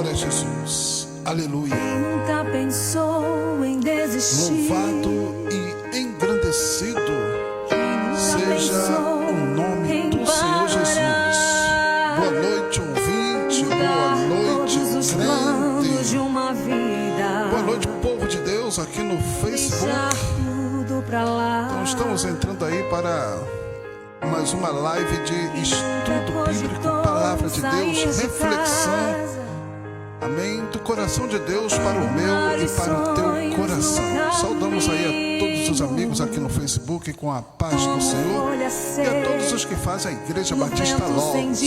Glória a Jesus. Aleluia. Nunca pensou em desistir. Louvado e engrandecido seja o nome do Senhor Jesus. Boa noite, ouvinte. Boa noite, crente. De uma vida. Boa noite, povo de Deus, aqui no Facebook. Tudo pra lá. Então estamos entrando aí para mais uma live de estudo bíblico, palavra de Deus, reflexão. Amém? Do coração de Deus para o meu e para o teu coração. Saudamos aí a todos os amigos aqui no Facebook com a paz do Senhor e a todos os que fazem a Igreja Batista Logos.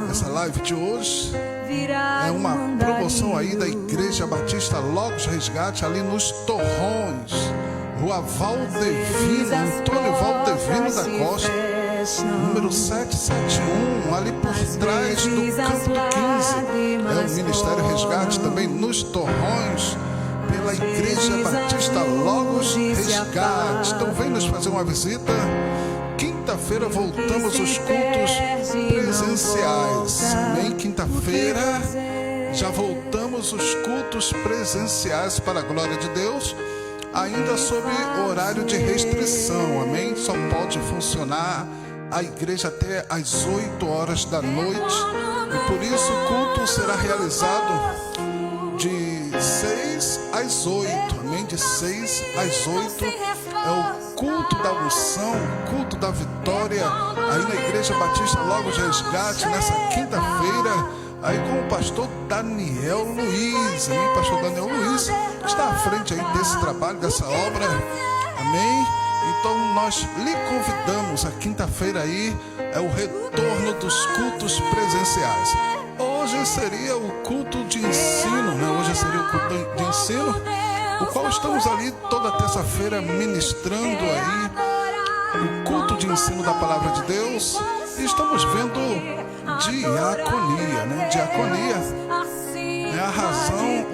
Essa live de hoje é uma promoção aí da Igreja Batista Logos Resgate ali nos Torrões, Rua Valdevino, Antônio Valdevino da Costa, número 771, ali por trás do campo 15. É o Ministério Resgate também nos Torrões, pela Igreja Batista Logos Resgate. Então vem nos fazer uma visita. Quinta-feira voltamos os cultos presenciais. Amém? Quinta-feira já voltamos os cultos presenciais para a glória de Deus, ainda sob horário de restrição. Amém? Só pode funcionar a igreja até às 8 horas da noite, e por isso o culto será realizado de 6 às 8, amém? De 6 às 8 é o culto da unção, culto da vitória, aí na Igreja Batista Logos Resgate, nessa quinta-feira, aí com o pastor Daniel Luiz, amém? Pastor Daniel Luiz está à frente aí desse trabalho, dessa obra, amém? Então nós lhe convidamos, a quinta-feira aí é o retorno dos cultos presenciais. Hoje seria o culto de ensino, né? Hoje seria o culto de ensino, o qual estamos ali toda terça-feira ministrando aí o culto de ensino da palavra de Deus, e estamos vendo diaconia, né? Diaconia é a razão,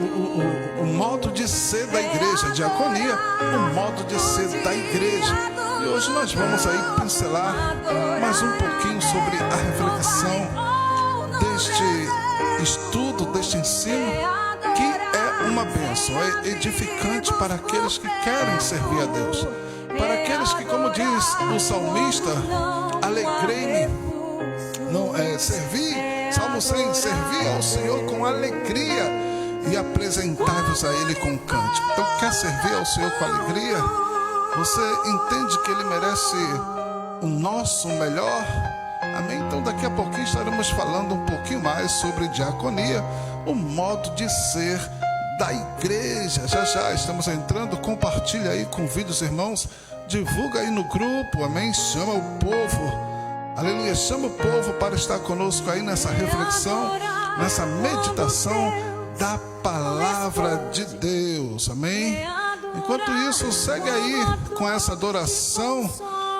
o modo de ser da igreja. Diaconia, o modo de ser da igreja. E hoje nós vamos aí pincelar mais um pouquinho sobre a reflexão deste estudo, deste ensino, que é uma bênção, é edificante para aqueles que querem servir a Deus, para aqueles que, como diz o salmista, alegrei-me, não é servir, Salmo 100, servir ao Senhor com alegria e apresentai-vos a Ele com cântico. Então, quer servir ao Senhor com alegria? Você entende que Ele merece o nosso melhor? Amém? Então daqui a pouquinho estaremos falando um pouquinho mais sobre diaconia, o modo de ser da igreja. Já estamos entrando, compartilha aí, convida os irmãos, divulga aí no grupo, amém? Chama o povo, aleluia, chama o povo para estar conosco aí nessa reflexão, nessa meditação da palavra de Deus, amém? Enquanto isso, segue aí com essa adoração.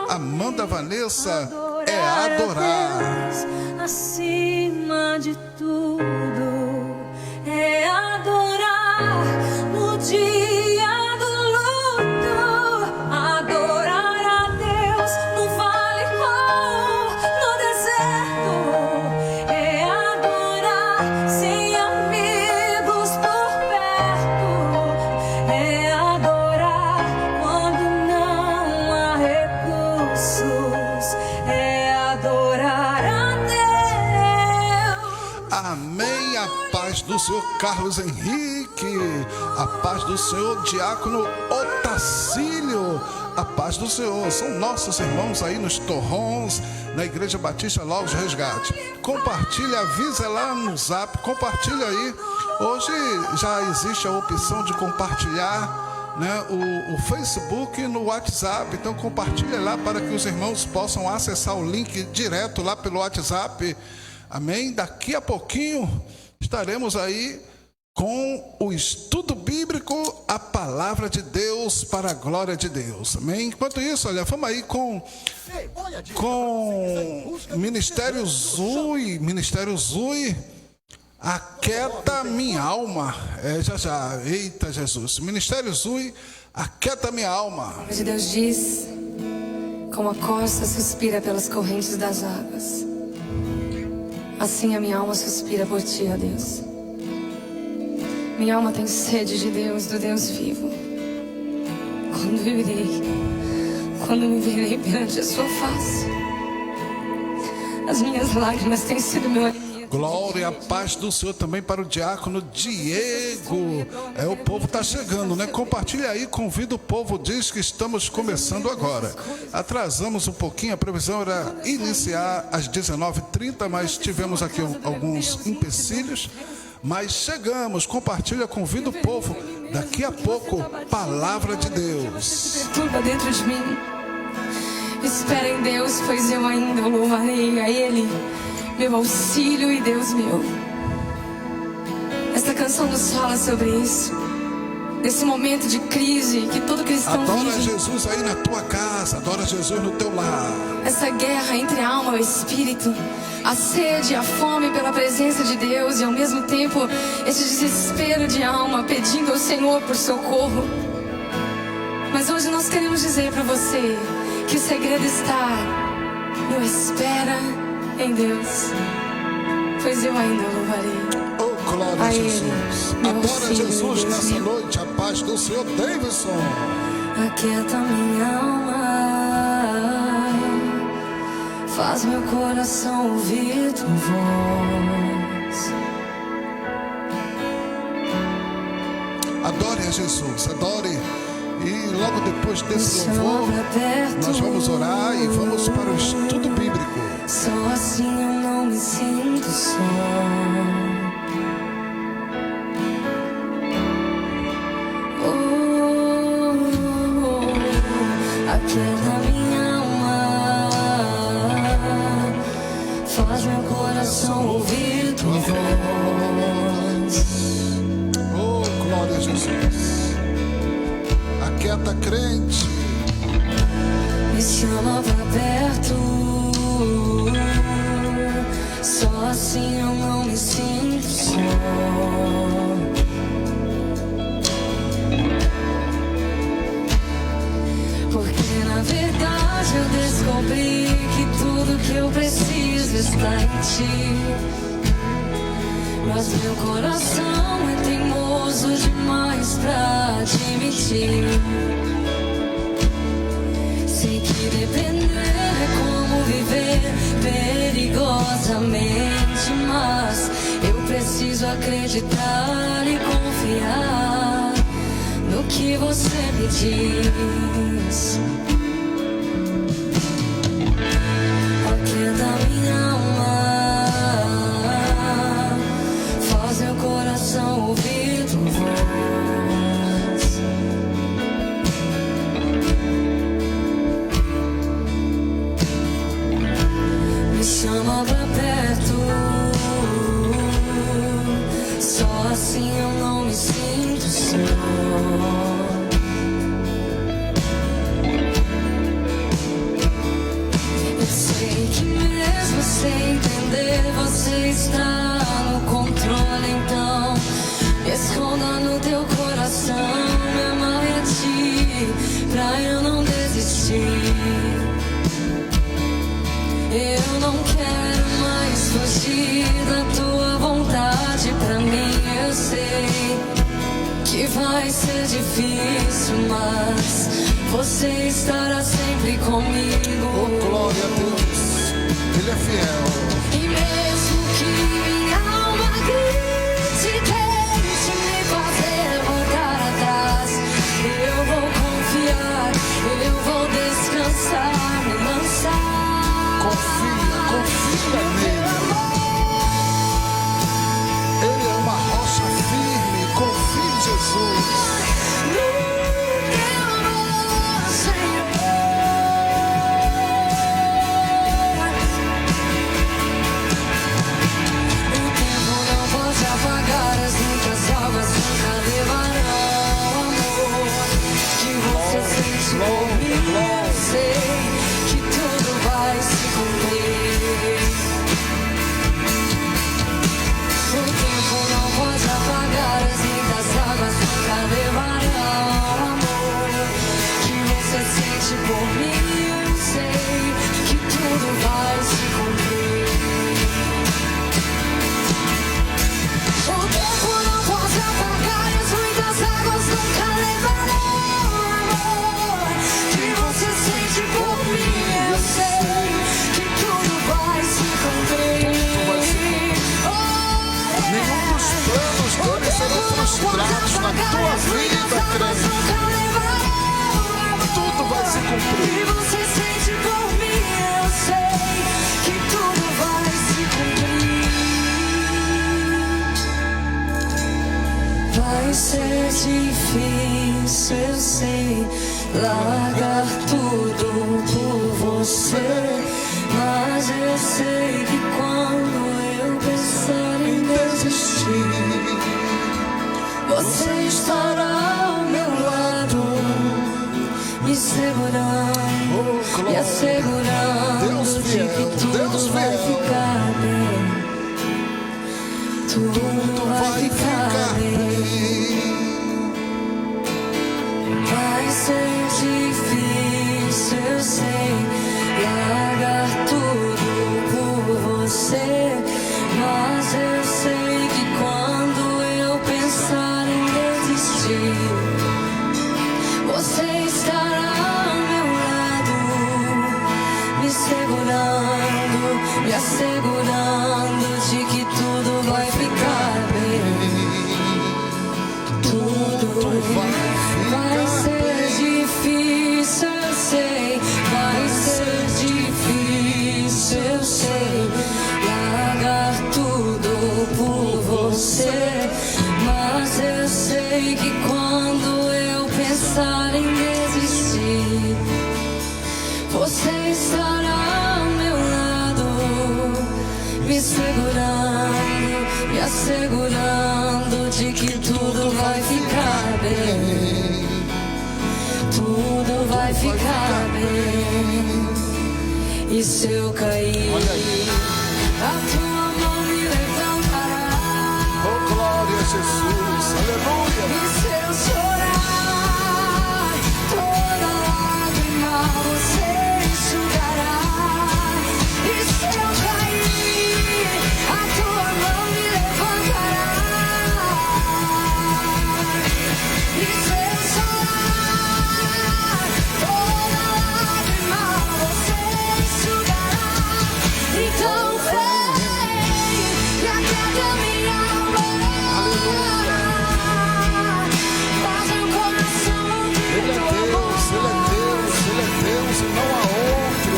Amanda Vanessa, é adorar. Acima de tudo, é adorar no dia do luto, adorar a Deus no vale ou no deserto, é adorar sem amigos por perto, é adorar quando não há recursos, é adorar a Deus. Amém, a paz do Senhor Carlos Henrique, a paz do Senhor Diácono Otacílio, a paz do Senhor, são nossos irmãos aí nos Torrões, na Igreja Batista Logos Resgate. Compartilha, avisa lá no Zap, compartilha aí. Hoje já existe a opção de compartilhar, né, o Facebook no WhatsApp, então compartilha lá para que os irmãos possam acessar o link direto lá pelo WhatsApp, amém? Daqui a pouquinho estaremos aí com o estudo bíblico, a palavra de Deus para a glória de Deus, amém? Enquanto isso, olha, vamos aí com Ministério Zui, aquieta minha alma, eita Jesus, Ministério Zui, aquieta minha alma. A palavra de Deus diz: como a corça suspira pelas correntes das águas, assim a minha alma suspira por ti, ó Deus. Minha alma tem sede de Deus, do Deus vivo. Quando me verei perante a sua face, as minhas lágrimas têm sido meu alimento. Glória, a paz do Senhor também para o diácono Diego. O povo está chegando, né? Compartilha aí, convida o povo, diz que estamos começando agora. Atrasamos um pouquinho, a previsão era iniciar às 19h30, mas tivemos aqui alguns empecilhos. Mas chegamos, compartilha, convida o povo. Daqui a pouco, palavra de Deus. Turba dentro de mim. Espera em Deus, pois eu ainda o louvarei a Ele, meu auxílio e Deus meu. Esta canção nos fala sobre isso. Nesse momento de crise que todo cristão vive. Adora Jesus aí na tua casa, adora Jesus no teu lar. Essa guerra entre a alma e o espírito, a sede e a fome pela presença de Deus, e ao mesmo tempo esse desespero de alma pedindo ao Senhor por socorro. Mas hoje nós queremos dizer para você que o segredo está no espera em Deus, pois eu ainda o louvarei. Oh, glória a Jesus. Adora Jesus nessa noite, a paz do Senhor. Davidson. Aquieta minha alma, faz meu coração ouvir tua voz. Adore a Jesus, adore. E logo depois desse louvor, nós vamos orar e vamos para o estudo bíblico. Só assim eu não me sinto só. Aquieta minha alma, faz meu coração ouvir tua voz. Oh, glória a Jesus. Aquieta, crente. Me chama pra perto, só assim eu não me sinto só. Porque na verdade eu descobri que tudo que eu preciso está em ti. Mas meu coração é teimoso demais pra admitir. Sei que depender é como viver perigosamente, mas eu preciso acreditar e confiar no que você me diz. Aquieta minha alma, faz meu coração ouvir tua voz. Me chama pra perto, só assim eu não me sinto só. Eu sei que mesmo sem entender você está no controle, então me esconda no teu coração, me amarre a ti, pra eu não desistir. Eu não quero mais fugir da tua vontade pra mim. Eu sei que vai ser difícil, mas você estará sempre comigo. Oh, glória a Deus. Ele é fiel. E mesmo que minha alma grite, tente me fazer voltar atrás, eu vou confiar, eu vou descansar, me lançar. Confia nele. Ele é uma rocha firme. Confie em Jesus. ser difícil, eu sei, largar tudo por você. Mas eu sei que quando eu pensar em desistir, você estará ao meu lado, me segurando, me assegurando de que tudo vai ficar bem. Tudo vai ficar bem. Vai ser difícil, eu sei, largar tudo por você. Mas eu sei que quando eu pensar em desistir, você estará ao meu lado, me segurando, me assegurando de que tudo vai ficar bem. Tudo vai ser difícil, eu sei, vai ser difícil, eu sei, largar tudo por você. Mas eu sei que quando eu pensar em desistir, você estará ao meu lado, me segurando, me assegurando de que tudo vai ficar bem. Tudo vai ficar bem. E se eu cair, a tua mão me levantará. Oh, glória a Jesus, aleluia. E se eu chorar, toda lágrima você enxugará. E se eu cair, a tua mão me levantará. E se eu chorar, toda lágrima você enxugará. Então vem e aquieta minha alma. Faz meu coração Ele é Deus, Ele é Deus, Ele é Deus e não há outro.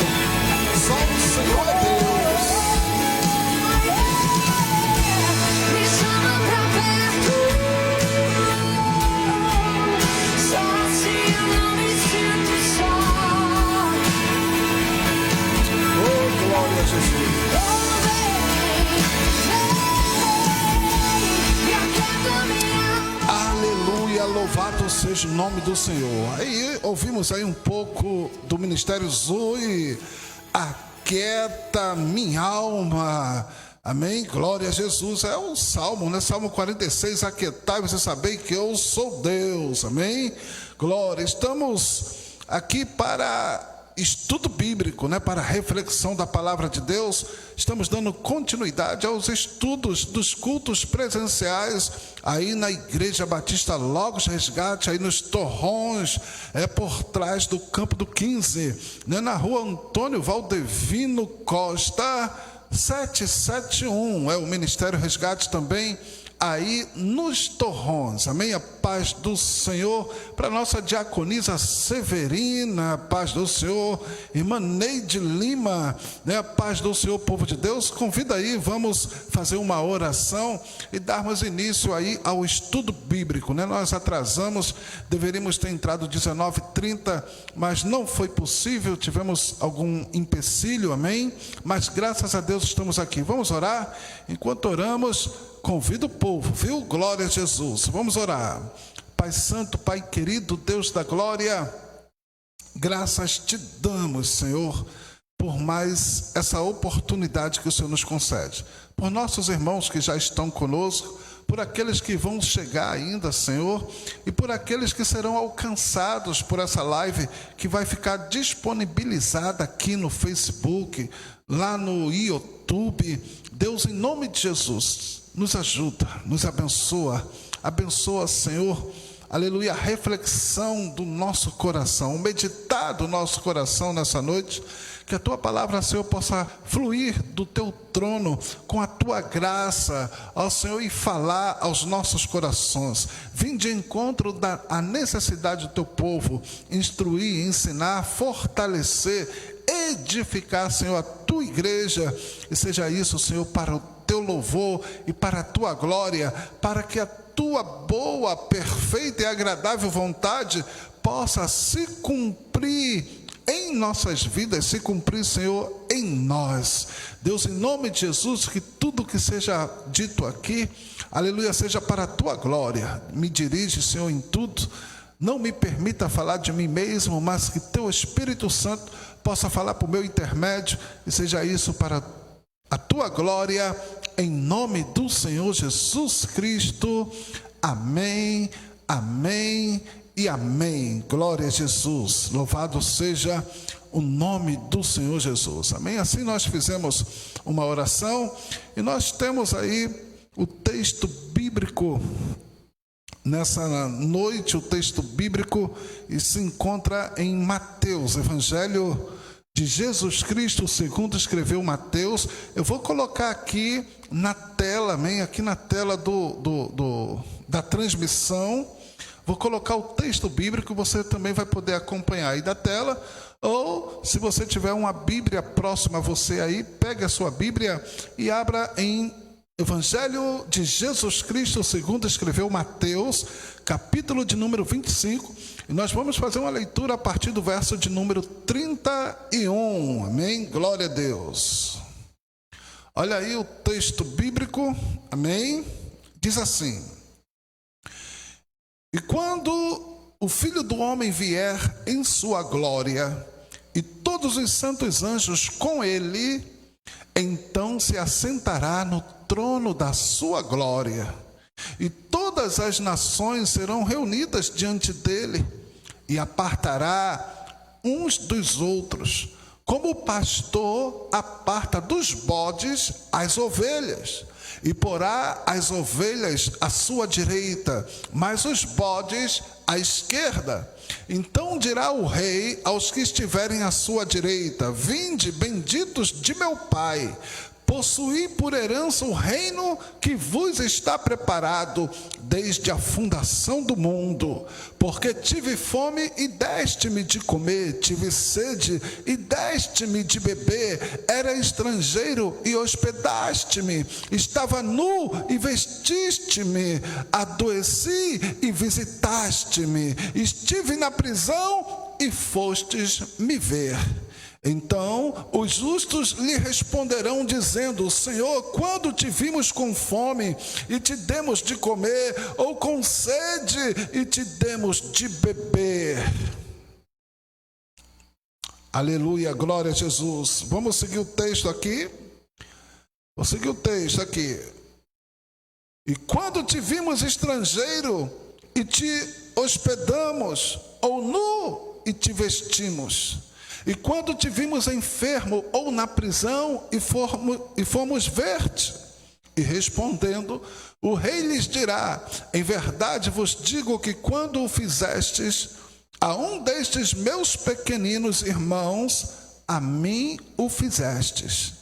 Só o Senhor é Deus. me chama pra perto. Só assim eu não me sinto só. Oh, glória a Jesus. Oh, vem e aquieta minha alma. Aleluia, louvado seja o nome do Senhor. Aí ouvimos aí um pouco do Ministério Zoe, aquieta minha alma. Amém, glória a Jesus. É um salmo, né? Salmo 46, aquietai-vos e sabei que eu sou Deus. Amém, glória. Estamos aqui para estudo bíblico, né? Para reflexão da palavra de Deus. Estamos dando continuidade aos estudos dos cultos presenciais aí na Igreja Batista Logos Resgate, aí nos Torrões, por trás do Campo do 15, né? Na rua Antônio Valdevino Costa 771, é o Ministério Resgate também aí nos Torrões. Amém? A paz do Senhor para nossa diaconisa Severina, a paz do Senhor, irmã Neide Lima, né? A paz do Senhor, povo de Deus. Convida aí, vamos fazer uma oração e darmos início aí ao estudo bíblico, né? Nós atrasamos, deveríamos ter entrado 19h30, mas não foi possível, tivemos algum empecilho, amém? Mas graças a Deus estamos aqui. Vamos orar? Enquanto oramos, convido o povo, viu? Glória a Jesus. Vamos orar. Pai Santo, Pai querido, Deus da glória, graças te damos, Senhor, por mais essa oportunidade que o Senhor nos concede. Por nossos irmãos que já estão conosco, por aqueles que vão chegar ainda, Senhor, e por aqueles que serão alcançados por essa live que vai ficar disponibilizada aqui no Facebook, lá no YouTube. Deus, em nome de Jesus, nos ajuda, nos abençoa, abençoa, Senhor, aleluia, a reflexão do nosso coração, o meditar do nosso coração nessa noite, que a tua palavra, Senhor, possa fluir do teu trono com a tua graça, ó Senhor, e falar aos nossos corações. Vim de encontro à necessidade do teu povo, instruir, ensinar, fortalecer, edificar, Senhor, a tua igreja, e seja isso, Senhor, para o teu louvor e para a tua glória, para que a tua boa, perfeita e agradável vontade possa se cumprir em nossas vidas, se cumprir, Senhor, em nós. Deus, em nome de Jesus, que tudo que seja dito aqui, aleluia, seja para a tua glória. Me dirige, Senhor, em tudo. Não me permita falar de mim mesmo, mas que teu Espírito Santo possa falar por meu intermédio, e seja isso para a tua glória, em nome do Senhor Jesus Cristo. Amém, amém e amém. Glória a Jesus. Louvado seja o nome do Senhor Jesus. Amém. Assim nós fizemos uma oração e nós temos aí o texto bíblico nessa noite. O texto bíblico e se encontra em Mateus, Evangelho de Jesus Cristo segundo escreveu Mateus. Eu vou colocar aqui na tela, amém, aqui na tela da transmissão. Vou colocar o texto bíblico, você também vai poder acompanhar aí da tela. Ou, se você tiver uma Bíblia próxima a você aí, pegue a sua Bíblia e abra em Evangelho de Jesus Cristo segundo escreveu Mateus, capítulo de número 25. E nós vamos fazer uma leitura a partir do verso de número 31. Amém? Glória a Deus. Olha aí o texto bíblico. Amém? Diz assim: e quando o Filho do Homem vier em sua glória, e todos os santos anjos com ele, então se assentará no trono da sua glória, e todas as nações serão reunidas diante dele, e apartará uns dos outros, como o pastor aparta dos bodes as ovelhas, e porá as ovelhas à sua direita, mas os bodes à esquerda. Então dirá o rei aos que estiverem à sua direita: vinde, benditos de meu Pai, possuí por herança o reino que vos está preparado desde a fundação do mundo. Porque tive fome e deste-me de comer, tive sede e deste-me de beber, era estrangeiro e hospedaste-me, estava nu e vestiste-me, adoeci e visitaste-me, estive na prisão e fostes me ver. Então os justos lhe responderão dizendo: Senhor, quando te vimos com fome e te demos de comer, ou com sede e te demos de beber? Aleluia, glória a Jesus. Vamos seguir o texto aqui. Vou seguir o texto aqui. E quando te vimos estrangeiro e te hospedamos, ou nu e te vestimos? E quando te vimos enfermo ou na prisão e fomos ver-te? E respondendo, o rei lhes dirá: em verdade vos digo que quando o fizestes a um destes meus pequeninos irmãos, a mim o fizestes.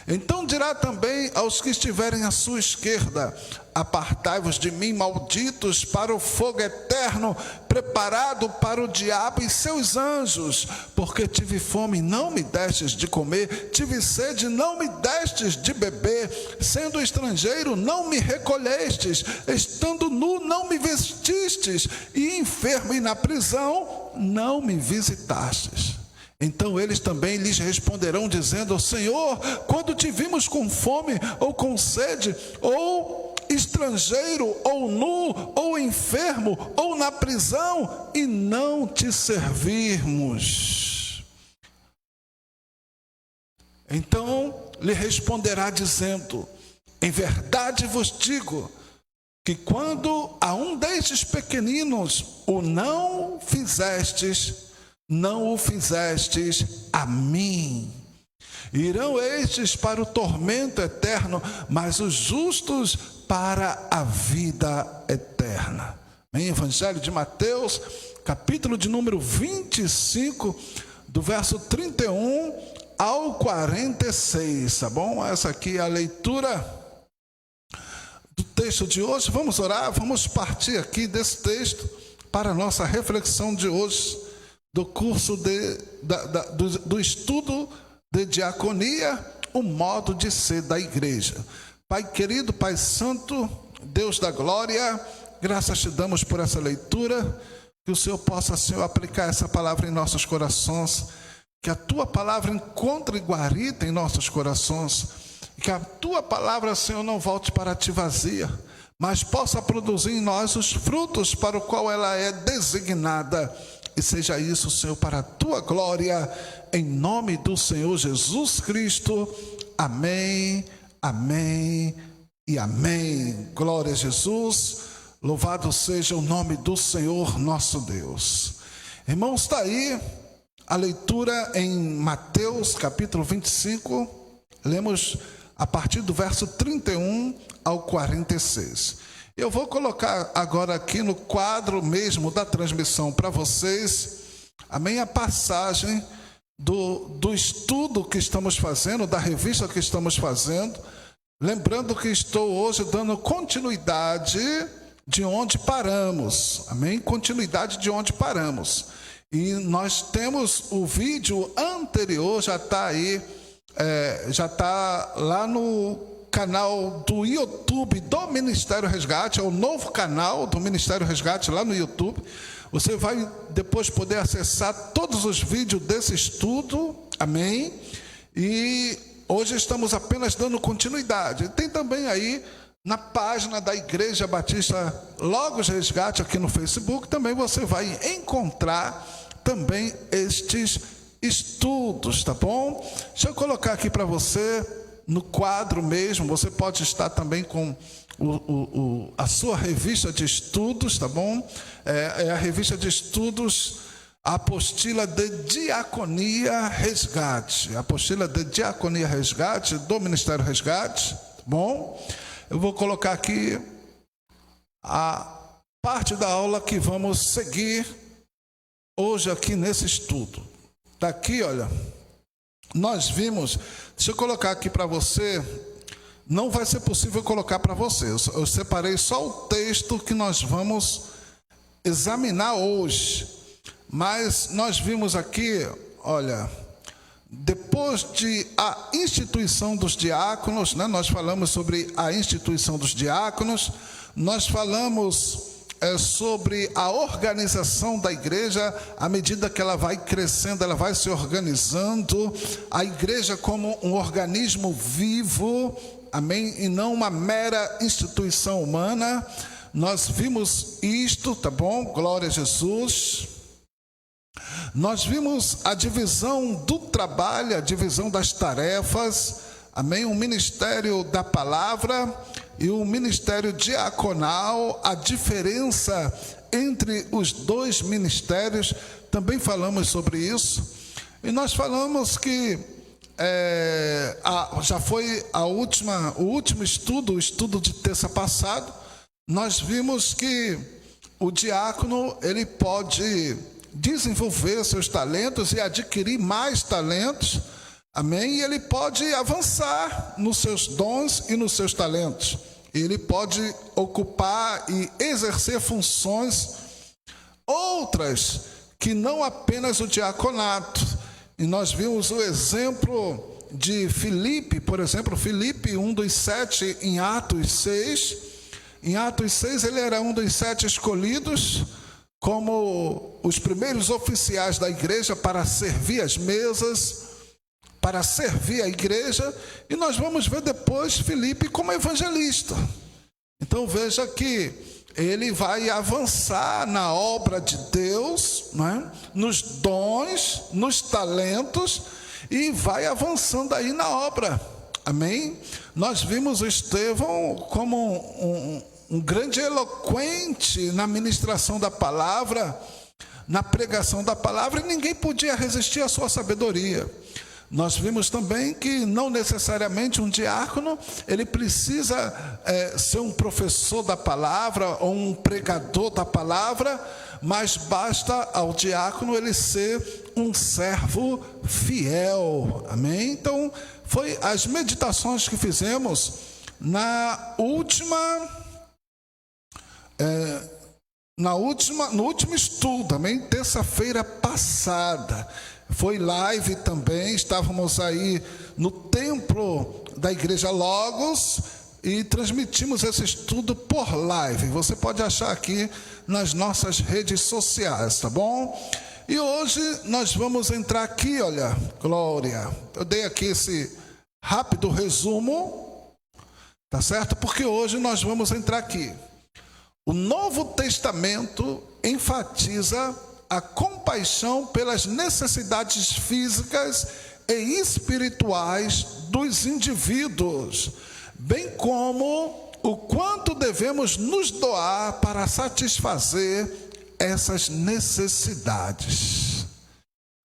Então dirá também aos que estiverem à sua esquerda: apartai-vos de mim, malditos, para o fogo eterno, preparado para o diabo e seus anjos. Porque tive fome e não me destes de comer, tive sede e não me destes de beber, sendo estrangeiro não me recolhestes, estando nu não me vestistes, e enfermo e na prisão não me visitastes. Então eles também lhes responderão dizendo: Senhor, quando te vimos com fome ou com sede, ou estrangeiro, ou nu, ou enfermo, ou na prisão, e não te servirmos? Então lhe responderá dizendo: em verdade vos digo que quando a um destes pequeninos o não fizestes, não o fizestes a mim. Irão estes para o tormento eterno, mas os justos para a vida eterna. Em Evangelho de Mateus, capítulo de número 25, do verso 31 ao 46, tá bom? Essa aqui é a leitura do texto de hoje. Vamos orar, vamos partir aqui desse texto para a nossa reflexão de hoje, do curso do estudo de diaconia, o modo de ser da igreja. Pai querido, Pai santo, Deus da glória, graças te damos por essa leitura, que o Senhor possa, Senhor, aplicar essa palavra em nossos corações, que a tua palavra encontre guarida em nossos corações, que a tua palavra, Senhor, não volte para ti vazia, mas possa produzir em nós os frutos para o qual ela é designada, e seja isso, Senhor, para a tua glória, em nome do Senhor Jesus Cristo. Amém, amém e amém. Glória a Jesus, louvado seja o nome do Senhor nosso Deus. Irmãos, está aí a leitura em Mateus capítulo 25, lemos a partir do verso 31 ao 46. Eu vou colocar agora aqui no quadro mesmo da transmissão para vocês, amém, a passagem do estudo que estamos fazendo, da revista que estamos fazendo, lembrando que estou hoje dando continuidade de onde paramos, amém, continuidade de onde paramos, e nós temos o vídeo anterior, já está aí, já está lá no canal do YouTube do Ministério Resgate, é o novo canal do Ministério Resgate lá no YouTube. Você vai depois poder acessar todos os vídeos desse estudo, amém? E hoje estamos apenas dando continuidade. Tem também aí na página da Igreja Batista Logos Resgate aqui no Facebook, também você vai encontrar também estes estudos, tá bom? Deixa eu colocar aqui para você no quadro mesmo, você pode estar também com a sua revista de estudos, tá bom? É a revista de estudos, a apostila de Diaconia Resgate, a apostila de Diaconia Resgate, do Ministério Resgate, tá bom? Eu vou colocar aqui a parte da aula que vamos seguir hoje aqui nesse estudo. Tá aqui, olha, nós vimos, deixa eu colocar aqui para você, não vai ser possível colocar para você, eu separei só o texto que nós vamos examinar hoje, mas nós vimos aqui, olha, depois de a instituição dos diáconos, né, nós falamos sobre a instituição dos diáconos, nós falamos sobre a organização da igreja, à medida que ela vai crescendo, ela vai se organizando, a igreja como um organismo vivo, amém, e não uma mera instituição humana. Nós vimos isto, tá bom? Glória a Jesus. Nós vimos a divisão do trabalho, a divisão das tarefas, amém, o ministério da palavra e o ministério diaconal, a diferença entre os dois ministérios, também falamos sobre isso. E nós falamos que já foi o último estudo, o estudo de terça passado, nós vimos que o diácono, ele pode desenvolver seus talentos e adquirir mais talentos, amém? E ele pode avançar nos seus dons e nos seus talentos. Ele pode ocupar e exercer funções outras que não apenas o diaconato. E nós vimos o exemplo de Filipe, por exemplo, Filipe, um dos 7 em Atos 6. Em Atos 6 ele era um dos 7 escolhidos como os primeiros oficiais da igreja para servir as mesas, para servir a igreja, e nós vamos ver depois Filipe como evangelista. Então veja que ele vai avançar na obra de Deus, né? Nos dons, nos talentos, e vai avançando aí na obra, amém? Nós vimos o Estevão como um grande eloquente na ministração da palavra, na pregação da palavra, e ninguém podia resistir à sua sabedoria. Nós vimos também que não necessariamente um diácono, ele precisa ser um professor da palavra ou um pregador da palavra, mas basta ao diácono ele ser um servo fiel, amém? Então, foi as meditações que fizemos no último estudo, amém? Terça-feira passada. Foi live também, estávamos aí no templo da Igreja Logos, e transmitimos esse estudo por live. Você pode achar aqui nas nossas redes sociais, tá bom? E hoje nós vamos entrar aqui, olha, glória. Eu dei aqui esse rápido resumo, tá certo? Porque hoje nós vamos entrar aqui. O Novo Testamento enfatiza a compaixão pelas necessidades físicas e espirituais dos indivíduos, bem como o quanto devemos nos doar para satisfazer essas necessidades.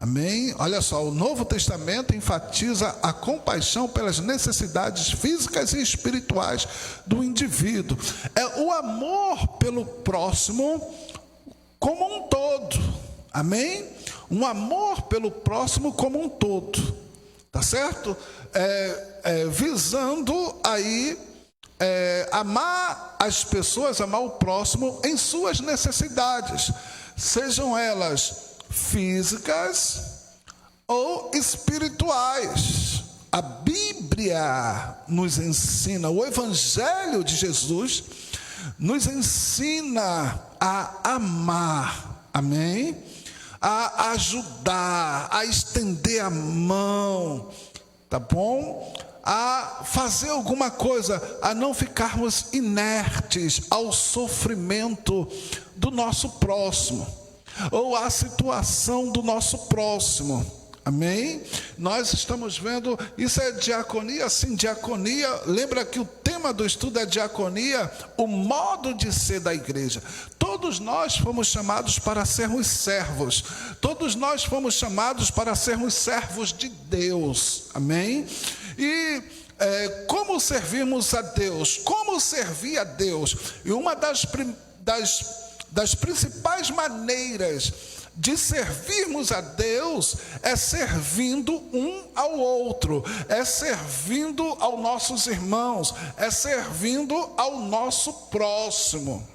Amém? Olha só, o Novo Testamento enfatiza a compaixão pelas necessidades físicas e espirituais do indivíduo. É o amor pelo próximo como um todo. Amém? Um amor pelo próximo como um todo. Tá certo? Visando aí amar as pessoas, amar o próximo em suas necessidades, sejam elas físicas ou espirituais. A Bíblia nos ensina, o Evangelho de Jesus nos ensina a amar, amém? A ajudar, a estender a mão, tá bom? A fazer alguma coisa, a não ficarmos inertes ao sofrimento do nosso próximo, ou à situação do nosso próximo, amém? Nós estamos vendo, isso é diaconia, sim, diaconia, lembra que o tema do estudo é diaconia, o modo de ser da igreja. Todos nós fomos chamados para sermos servos, todos nós fomos chamados para sermos servos de Deus, amém? E como servimos a Deus? Como servir a Deus? E uma das principais maneiras de servirmos a Deus é servindo um ao outro, é servindo aos nossos irmãos, é servindo ao nosso próximo.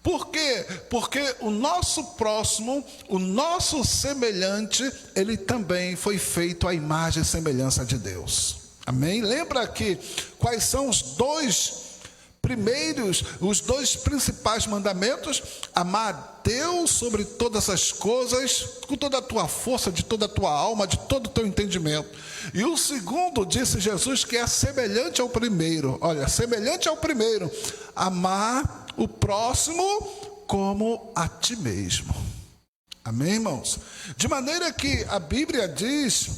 Por quê? Porque o nosso próximo, o nosso semelhante, ele também foi feito à imagem e semelhança de Deus. Amém? Lembra que quais são os dois principais mandamentos? Amar a Deus sobre todas as coisas, com toda a tua força, de toda a tua alma, de todo o teu entendimento. E o segundo, disse Jesus, que é semelhante ao primeiro. Olha, semelhante ao primeiro, amar o próximo como a ti mesmo. Amém, irmãos? De maneira que a Bíblia diz,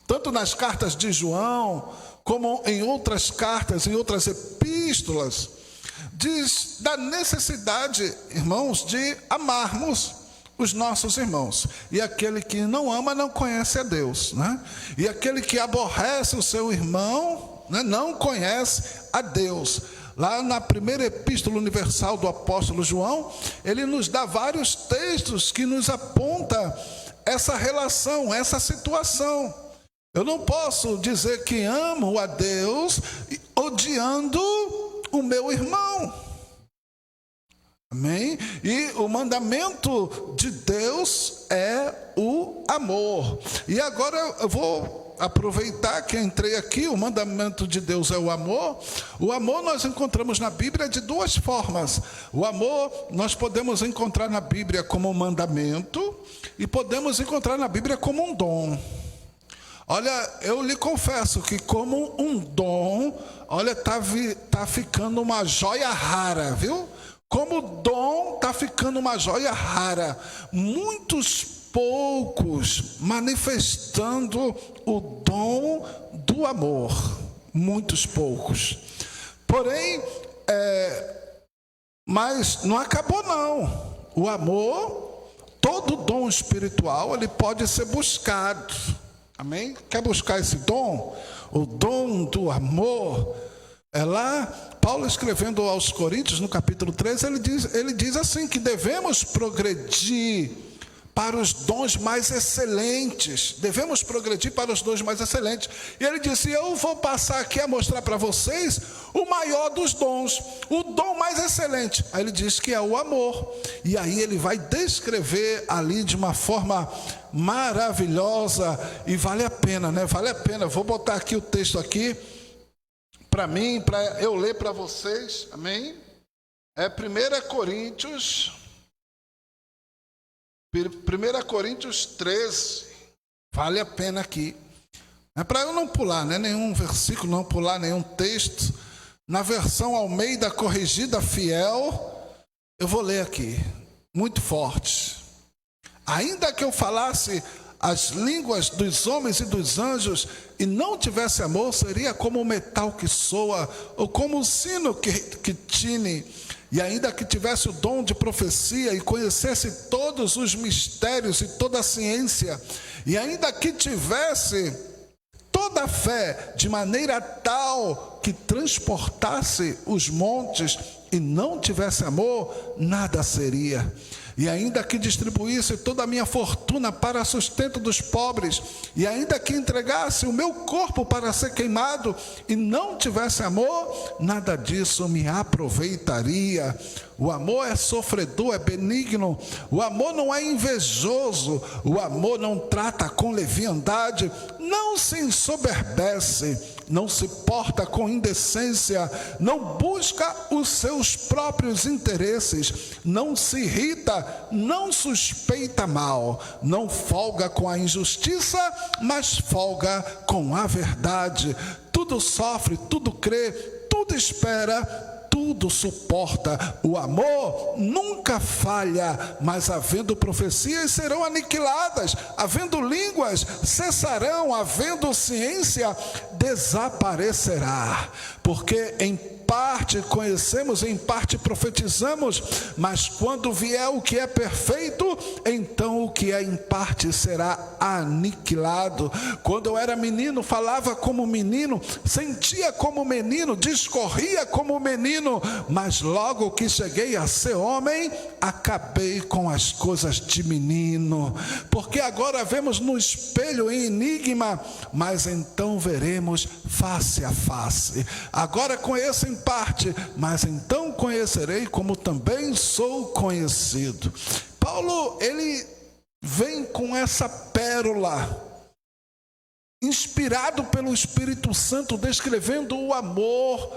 tanto nas cartas de João, como em outras cartas, em outras epístolas, diz da necessidade, irmãos, de amarmos os nossos irmãos. E aquele que não ama não conhece a Deus, né? E aquele que aborrece o seu irmão, né, não conhece a Deus. Lá na primeira epístola universal do apóstolo João, ele nos dá vários textos que nos apontam essa relação, essa situação. Eu não posso dizer que amo a Deus odiando o meu irmão. Amém? E o mandamento de Deus é o amor. E agora eu vou aproveitar que entrei aqui, o mandamento de Deus é o amor. O amor nós encontramos na Bíblia de duas formas. O amor nós podemos encontrar na Bíblia como um mandamento e podemos encontrar na Bíblia como um dom. Olha, eu lhe confesso que como um dom, olha, tá ficando uma joia rara, viu? Como dom tá ficando uma joia rara. Muitos poucos manifestando o dom do amor. Muitos poucos. Porém, mas não acabou não. O amor, todo dom espiritual, ele pode ser buscado. Amém? Quer buscar esse dom? O dom do amor. É lá, Paulo escrevendo aos Coríntios, no capítulo 13, ele diz assim, que devemos progredir para os dons mais excelentes. Devemos progredir para os dons mais excelentes. E ele disse, eu vou passar aqui a mostrar para vocês o maior dos dons, o dom mais excelente. Aí ele diz que é o amor. E aí ele vai descrever ali de uma forma maravilhosa. E vale a pena, né? Vale a pena. Vou botar aqui o texto aqui, para mim, para eu ler para vocês, amém? É 1 Coríntios 13, vale a pena aqui. É para eu não pular, né? Nenhum versículo, não pular nenhum texto. Na versão Almeida Corrigida Fiel, eu vou ler aqui, muito forte. Ainda que eu falasse as línguas dos homens e dos anjos e não tivesse amor, seria como o metal que soa ou como o sino que tine. E ainda que tivesse o dom de profecia e conhecesse todos os mistérios e toda a ciência, e ainda que tivesse toda a fé de maneira tal que transportasse os montes e não tivesse amor, nada seria. E ainda que distribuísse toda a minha fortuna para sustento dos pobres, e ainda que entregasse o meu corpo para ser queimado, e não tivesse amor, nada disso me aproveitaria. O amor é sofredor, é benigno. O amor não é invejoso. O amor não trata com leviandade, não se ensoberbece, não se porta com indecência, não busca os seus próprios interesses, não se irrita, não suspeita mal, não folga com a injustiça, mas folga com a verdade. Tudo sofre, tudo crê, tudo espera, tudo suporta. O amor nunca falha, mas havendo profecias serão aniquiladas, havendo línguas cessarão, havendo ciência desaparecerá. Porque em parte conhecemos, em parte profetizamos, mas quando vier o que é perfeito, então o que é em parte será aniquilado. Quando eu era menino, falava como menino, sentia como menino, discorria como menino, mas logo que cheguei a ser homem, acabei com as coisas de menino. Porque agora vemos no espelho em enigma, mas então veremos face a face. Agora conheço em parte, mas então conhecerei como também sou conhecido. Paulo, ele vem com essa pérola, inspirado pelo Espírito Santo, descrevendo o amor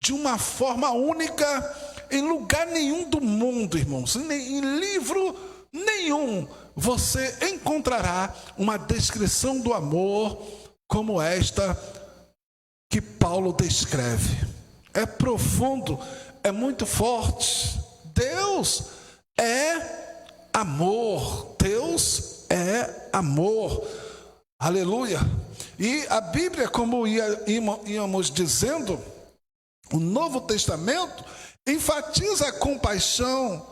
de uma forma única. Em lugar nenhum do mundo, irmãos, em livro nenhum, você encontrará uma descrição do amor como esta que Paulo descreve. É profundo, é muito forte. Deus é amor. Deus é amor. Aleluia. E a Bíblia, como íamos dizendo, o Novo Testamento enfatiza a compaixão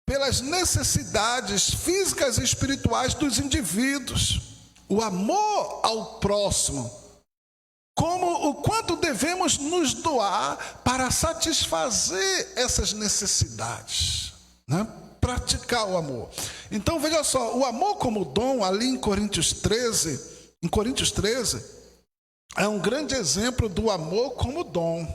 pelas necessidades físicas e espirituais dos indivíduos. O amor ao próximo, como o quanto devemos nos doar para satisfazer essas necessidades, né? Praticar o amor. Então veja só, o amor como dom, ali em Coríntios 13, é um grande exemplo do amor como dom.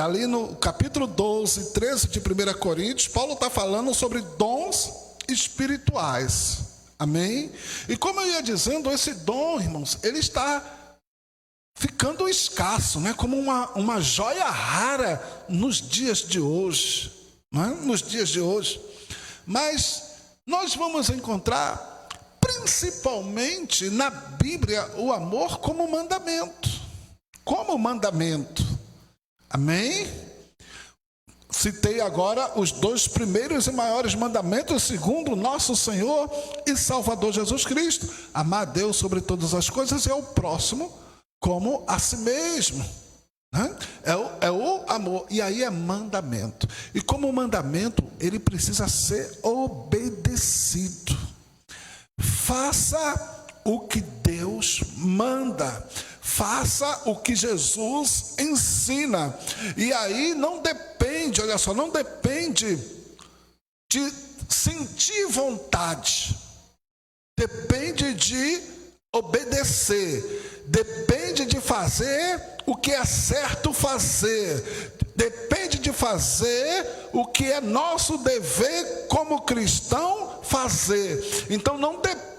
Ali no capítulo 12, 13 de 1 Coríntios, Paulo está falando sobre dons espirituais. Amém? E como eu ia dizendo, esse dom, irmãos, ele está ficando escasso, né? Como uma joia rara nos dias de hoje, não é? Nos dias de hoje. Mas nós vamos encontrar, principalmente na Bíblia, o amor como mandamento. Como mandamento. Amém? Citei agora os 2 primeiros e maiores mandamentos segundo o nosso Senhor e Salvador Jesus Cristo. Amar a Deus sobre todas as coisas e ao próximo como a si mesmo, né? É o amor. E aí é mandamento. E como mandamento, ele precisa ser obedecido. Faça o que Deus manda. Faça o que Jesus ensina. E aí não depende, olha só, não depende de sentir vontade. Depende de obedecer. Depende de fazer o que é certo fazer. Depende de fazer o que é nosso dever como cristão fazer. Então não depende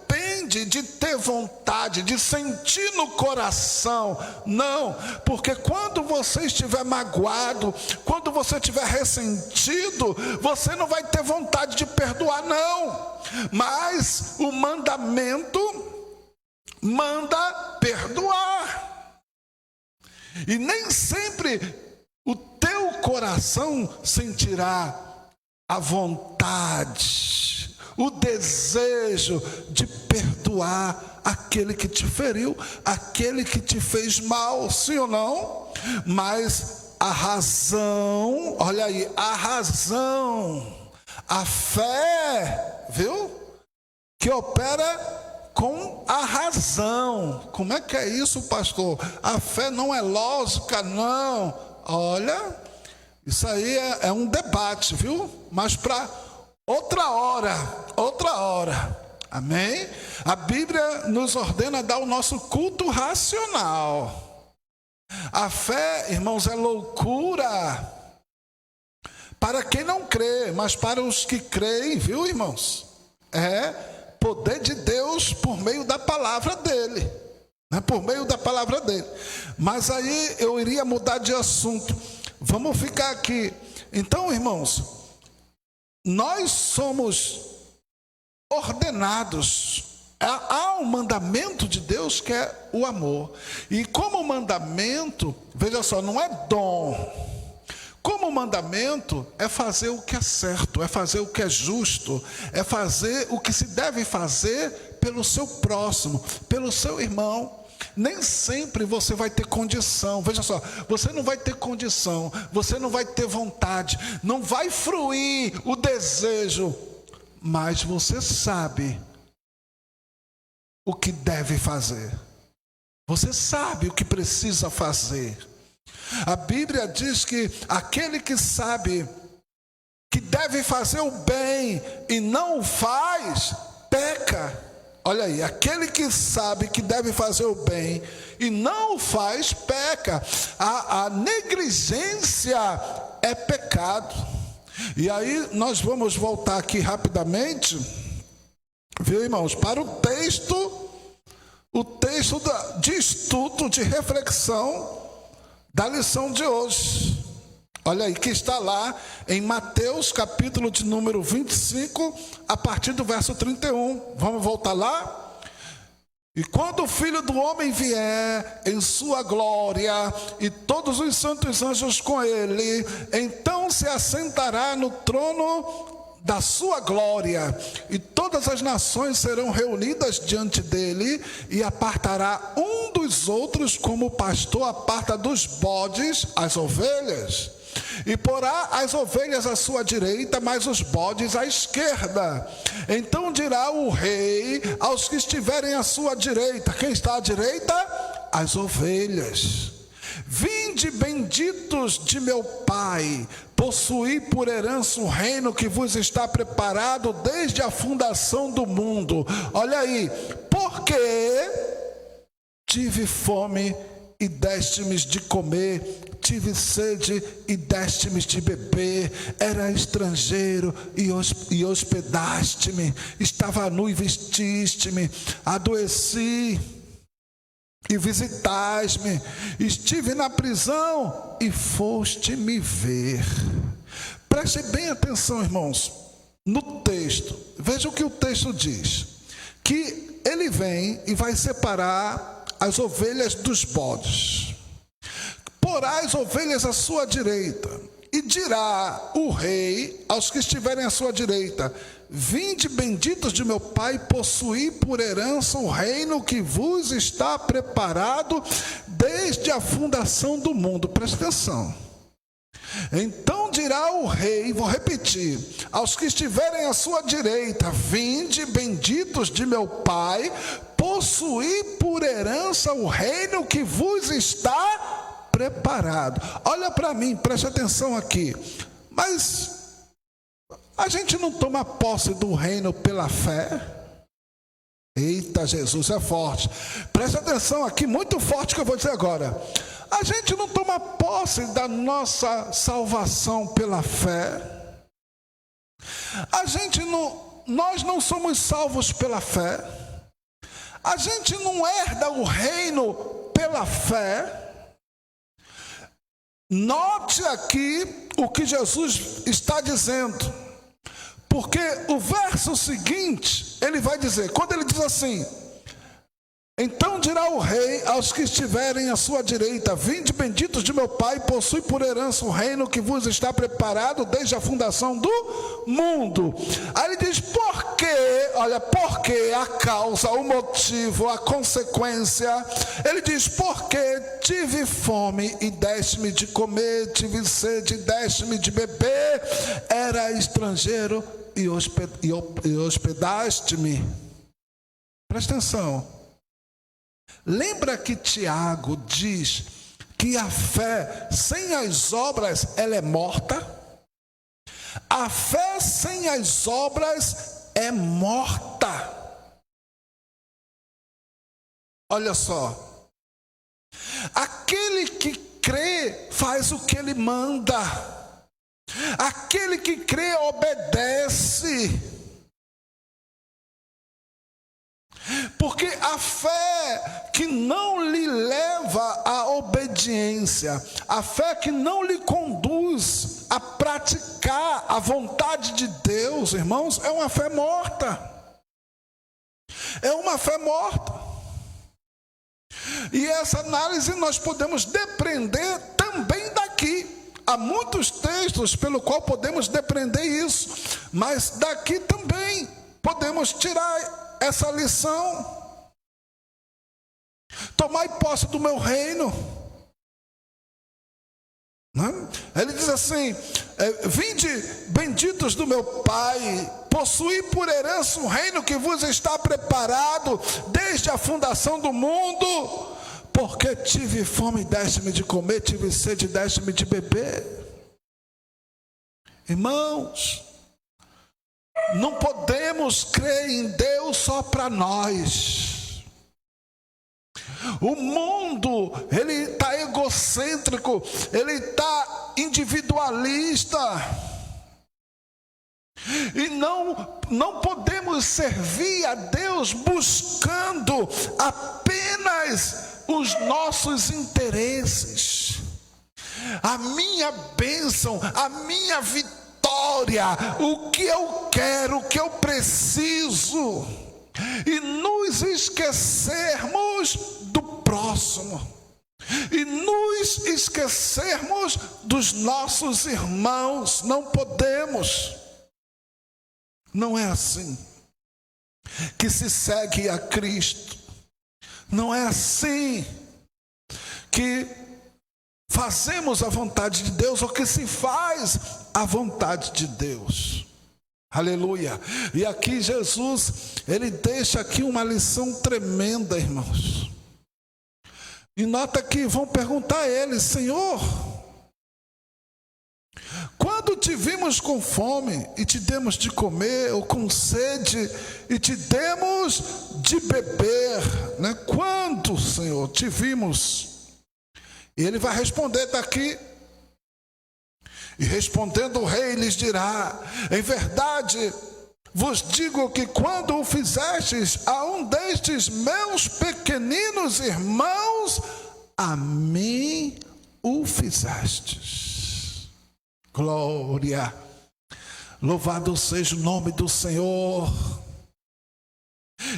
depende de ter vontade, de sentir no coração. Não, porque quando você estiver magoado, quando você estiver ressentido, você não vai ter vontade de perdoar, não. Mas o mandamento manda perdoar. E nem sempre o teu coração sentirá a vontade, o desejo de perdoar aquele que te feriu, aquele que te fez mal, sim ou não? Mas a razão, olha aí, a razão, a fé, viu? Que opera com a razão. Como é que é isso, pastor? A fé não é lógica, não. Olha, isso aí é um debate, viu? Mas para outra hora. Amém? A Bíblia nos ordena dar o nosso culto racional. A fé, irmãos, é loucura para quem não crê, mas para os que creem, viu, irmãos? É poder de Deus por meio da palavra dele, né? Por meio da palavra dele. Mas aí eu iria mudar de assunto. Vamos ficar aqui. Então, irmãos, nós somos ordenados. Há um mandamento de Deus que é o amor. E como mandamento, veja só, não é dom. Como mandamento é fazer o que é certo, é fazer o que é justo, é fazer o que se deve fazer pelo seu próximo, pelo seu irmão. Nem sempre você vai ter condição, veja só, você não vai ter condição, você não vai ter vontade, não vai fruir o desejo, mas você sabe o que deve fazer, você sabe o que precisa fazer. A Bíblia diz que aquele que sabe que deve fazer o bem e não o faz, peca. Olha aí, aquele que sabe que deve fazer o bem e não o faz, peca. A negligência é pecado. E aí nós vamos voltar aqui rapidamente, viu, irmãos, para o texto de estudo, de reflexão da lição de hoje. Olha aí, que está lá em Mateus, capítulo de número 25, a partir do verso 31. Vamos voltar lá? E quando o Filho do Homem vier em sua glória, e todos os santos anjos com ele, então se assentará no trono da sua glória, e todas as nações serão reunidas diante dele, e apartará um dos outros, como o pastor aparta dos bodes as ovelhas, e porá as ovelhas à sua direita, mas os bodes à esquerda. Então dirá o rei aos que estiverem à sua direita, quem está à direita? As ovelhas. Vinde, benditos de meu Pai, possuí por herança o reino que vos está preparado desde a fundação do mundo. Olha aí, porque tive fome e deste-me de comer, tive sede e deste-me de beber, era estrangeiro e hospedaste-me, estava nu e vestiste-me, adoeci e visitais-me, estive na prisão e foste me ver. Preste bem atenção, irmãos, no texto. Veja o que o texto diz, que ele vem e vai separar as ovelhas dos bodes. Porá as ovelhas à sua direita, e dirá o rei aos que estiverem à sua direita: vinde, benditos de meu Pai, possuí por herança o reino que vos está preparado desde a fundação do mundo. Presta atenção. Então dirá o rei, vou repetir, aos que estiverem à sua direita: vinde, benditos de meu Pai, possuí por herança o reino que vos está preparado. Olha para mim, preste atenção aqui. Mas a gente não toma posse do reino pela fé? Eita, Jesus é forte. Preste atenção aqui, muito forte que eu vou dizer agora. A gente não toma posse da nossa salvação pela fé. Nós não somos salvos pela fé. A gente não herda o reino pela fé. Note aqui o que Jesus está dizendo, porque o verso seguinte, ele vai dizer, quando ele diz assim: então dirá o rei aos que estiverem à sua direita: vinde, benditos de meu Pai, possui por herança o reino que vos está preparado desde a fundação do mundo. Aí ele diz, por quê? Olha, por quê? A causa, o motivo, a consequência. Ele diz, porque tive fome e deste-me de comer, tive sede e deste-me de beber, era estrangeiro e hospedaste-me. Presta atenção. Lembra que Tiago diz que a fé sem as obras ela é morta? A fé sem as obras é morta. Olha só. Aquele que crê faz o que ele manda. Aquele que crê obedece. Porque a fé que não lhe leva à obediência, a fé que não lhe conduz a praticar a vontade de Deus, irmãos, é uma fé morta. É uma fé morta. E essa análise nós podemos depreender também daqui. Há muitos textos pelo qual podemos depreender isso, mas daqui também podemos tirar essa lição. Tomai posse do meu reino. Ele diz assim: vinde, benditos do meu Pai, possuí por herança um reino que vos está preparado desde a fundação do mundo, porque tive fome e deste-me de comer, tive sede e deste-me de beber. Irmãos, não podemos crer em Deus só para nós. O mundo, ele está egocêntrico, ele está individualista. E não podemos servir a Deus buscando apenas os nossos interesses. A minha bênção, a minha vitória, o que eu quero, o que eu preciso, e nos esquecermos do próximo, e nos esquecermos dos nossos irmãos. Não podemos. Não é assim que se segue a Cristo. Não é assim que fazemos a vontade de Deus, ou que se faz a vontade de Deus. Aleluia. E aqui Jesus, ele deixa aqui uma lição tremenda, irmãos. E nota que vão perguntar a ele: Senhor, quando te vimos com fome e te demos de comer, ou com sede e te demos de beber, né? Quando, Senhor, te vimos? E ele vai responder daqui. E respondendo o rei lhes dirá: em verdade vos digo que quando o fizestes a um destes meus pequeninos irmãos, a mim o fizestes. Glória. Louvado seja o nome do Senhor.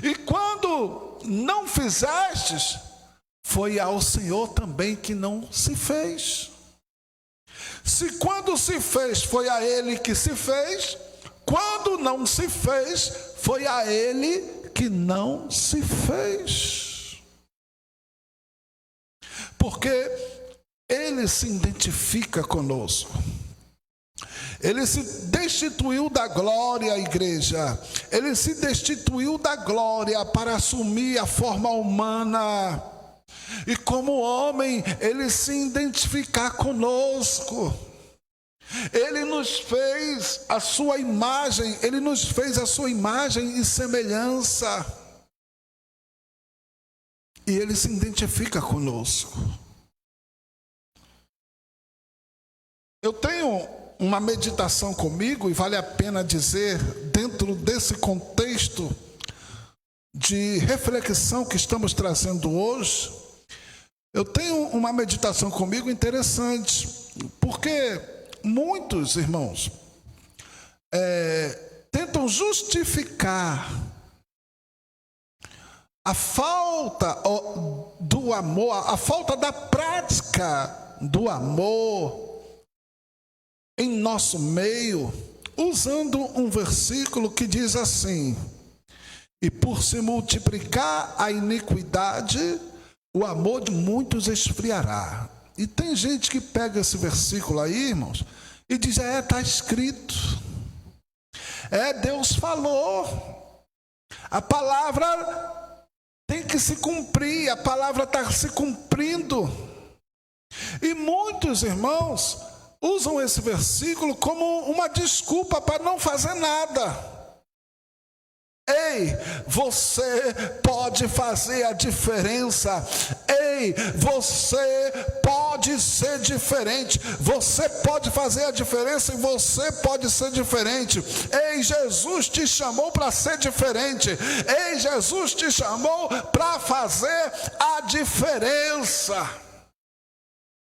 E quando não fizestes, foi ao Senhor também que não se fez. Se quando se fez, foi a Ele que se fez, quando não se fez, foi a Ele que não se fez. Porque Ele se identifica conosco. Ele se destituiu da glória, igreja. Ele se destituiu da glória para assumir a forma humana. E como homem, ele se identificar conosco. Ele nos fez a sua imagem, ele nos fez a sua imagem e semelhança. E ele se identifica conosco. Eu tenho uma meditação comigo, e vale a pena dizer, dentro desse contexto de reflexão que estamos trazendo hoje, eu tenho uma meditação comigo interessante, porque muitos irmãos tentam justificar a falta do amor, a falta da prática do amor em nosso meio, usando um versículo que diz assim: e por se multiplicar a iniquidade, o amor de muitos esfriará. E tem gente que pega esse versículo aí, irmãos, e diz: está escrito, Deus falou, a palavra tem que se cumprir, a palavra está se cumprindo. E muitos irmãos usam esse versículo como uma desculpa para não fazer nada. Ei, você pode fazer a diferença. Ei, você pode ser diferente. Você pode fazer a diferença e você pode ser diferente. Ei, Jesus te chamou para ser diferente. Ei, Jesus te chamou para fazer a diferença.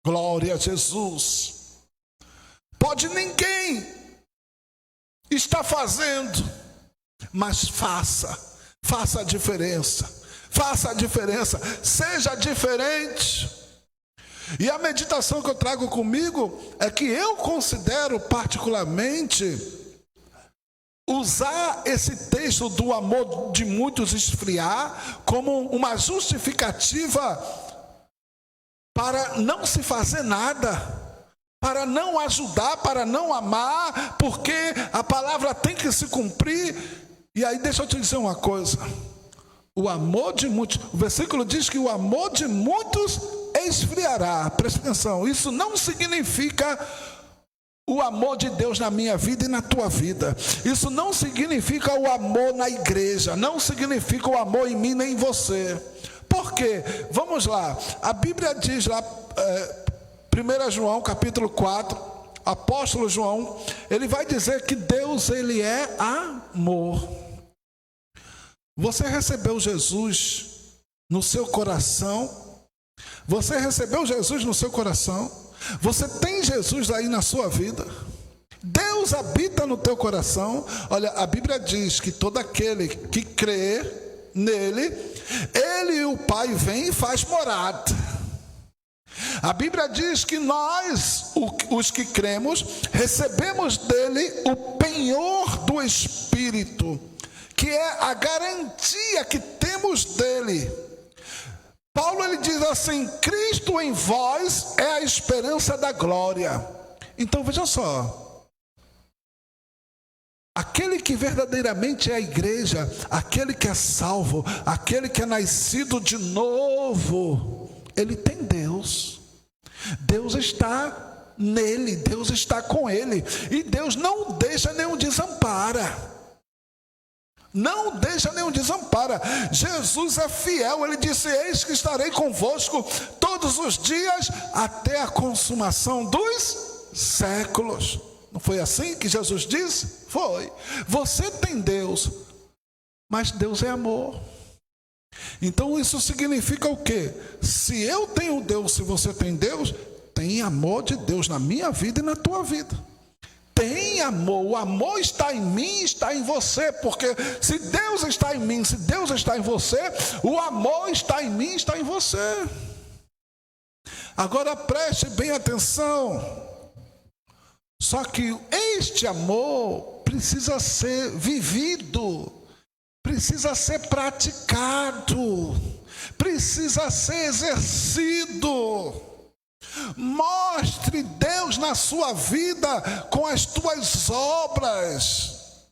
Glória a Jesus. Pode ninguém estar fazendo, mas faça a diferença, seja diferente. E a meditação que eu trago comigo é que eu considero particularmente usar esse texto do amor de muitos esfriar como uma justificativa para não se fazer nada, para não ajudar, para não amar, porque a palavra tem que se cumprir. E aí deixa eu te dizer uma coisa, o amor de muitos, o versículo diz que o amor de muitos esfriará. Presta atenção, isso não significa o amor de Deus na minha vida e na tua vida. Isso não significa o amor na igreja, não significa o amor em mim nem em você. Por quê? Vamos lá, a Bíblia diz lá, 1 João capítulo 4, apóstolo João, ele vai dizer que Deus, ele é amor. Você recebeu Jesus no seu coração? Você recebeu Jesus no seu coração? Você tem Jesus aí na sua vida? Deus habita no teu coração? Olha, a Bíblia diz que todo aquele que crê nele, ele e o Pai vem e faz morada. A Bíblia diz que nós, os que cremos, recebemos dele o penhor do Espírito, que é a garantia que temos dele. Paulo, ele diz assim: Cristo em vós é a esperança da glória. Então veja só, aquele que verdadeiramente é a igreja, aquele que é salvo, aquele que é nascido de novo, ele tem Deus. Deus está nele, Deus está com ele, e Deus não deixa nenhum desampara. Não deixa nenhum desampara. Jesus é fiel, ele disse: eis que estarei convosco todos os dias até a consumação dos séculos. Não foi assim que Jesus disse? Foi. Você tem Deus, mas Deus é amor. Então isso significa o quê? Se eu tenho Deus, se você tem Deus, tem amor de Deus na minha vida e na tua vida. Tem amor, o amor está em mim, está em você, porque se Deus está em mim, se Deus está em você, o amor está em mim, está em você. Agora preste bem atenção, só que este amor precisa ser vivido, precisa ser praticado, precisa ser exercido. Mostre Deus na sua vida com as tuas obras,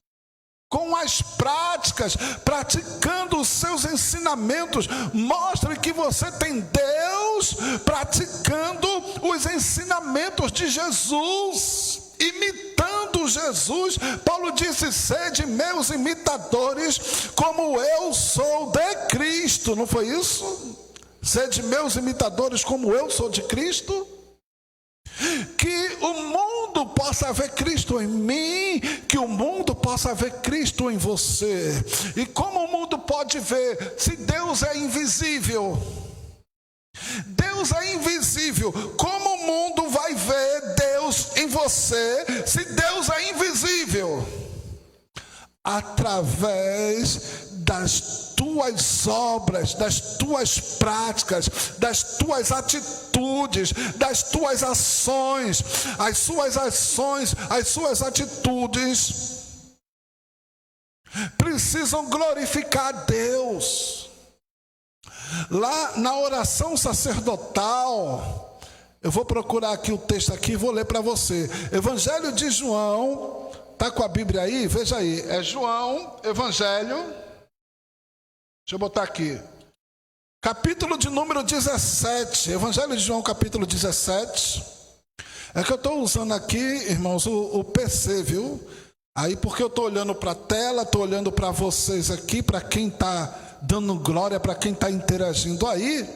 com as práticas, praticando os seus ensinamentos. Mostre que você tem Deus praticando os ensinamentos de Jesus, imitando Jesus. Paulo disse: sede meus imitadores, como eu sou de Cristo. Não foi isso? Sede meus imitadores, como eu sou de Cristo. Que o mundo possa possa ver Cristo em mim, que o mundo possa ver Cristo em você. E como o mundo pode ver se Deus é invisível? Deus é invisível. Como o mundo vai ver Deus em você se Deus é invisível? Através das tuas obras, das tuas práticas, das tuas atitudes, das tuas ações. As suas ações, as suas atitudes precisam glorificar a Deus. Lá na oração sacerdotal, eu vou procurar aqui o texto aqui e vou ler para você. Evangelho de João, está com a Bíblia aí? Veja aí, é João, Evangelho, deixa eu botar aqui, capítulo de número 17, Evangelho de João, capítulo 17, é que eu estou usando aqui, irmãos, o PC, viu? Aí porque eu estou olhando para a tela, estou olhando para vocês aqui, para quem está dando glória, para quem está interagindo aí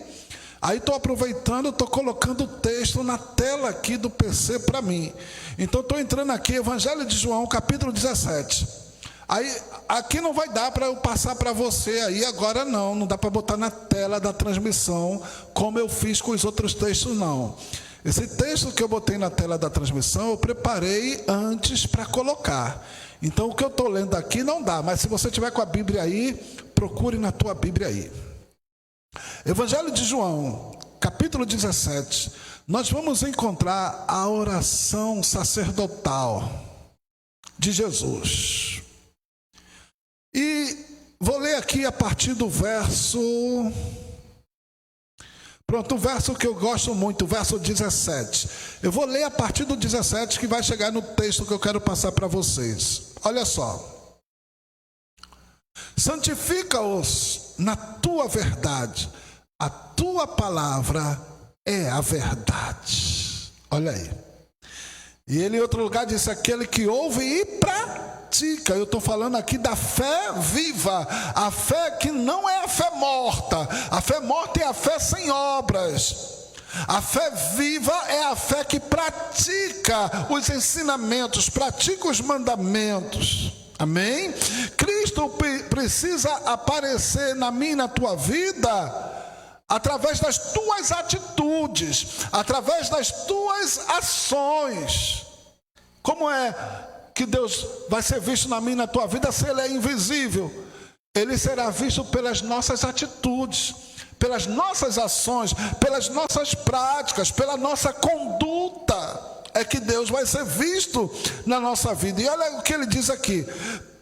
estou aproveitando, estou colocando o texto na tela aqui do PC para mim. Então estou entrando aqui, Evangelho de João, capítulo 17. Aí, aqui não vai dar para eu passar para você aí agora não dá para botar na tela da transmissão, como eu fiz com os outros textos não. Esse texto que eu botei na tela da transmissão, eu preparei antes para colocar. Então o que eu estou lendo aqui não dá, mas se você tiver com a Bíblia aí, procure na tua Bíblia aí. Evangelho de João, capítulo 17, nós vamos encontrar a oração sacerdotal de Jesus. E vou ler aqui a partir do verso... Pronto, um verso que eu gosto muito, o verso 17. Eu vou ler a partir do 17 que vai chegar no texto que eu quero passar para vocês. Olha só. Santifica-os na tua verdade, a tua palavra é a verdade. Olha aí. E ele em outro lugar disse, aquele que ouve e pratica. Eu estou falando aqui da fé viva, a fé que não é a fé morta. A fé morta é a fé sem obras. A fé viva é a fé que pratica os ensinamentos, pratica os mandamentos. Amém? Cristo precisa aparecer na minha e na tua vida através das tuas atitudes, através das tuas ações. Como é que Deus vai ser visto na minha e na tua vida se Ele é invisível? Ele será visto pelas nossas atitudes, pelas nossas ações, pelas nossas práticas, pela nossa conduta. É que Deus vai ser visto na nossa vida. E olha o que ele diz aqui.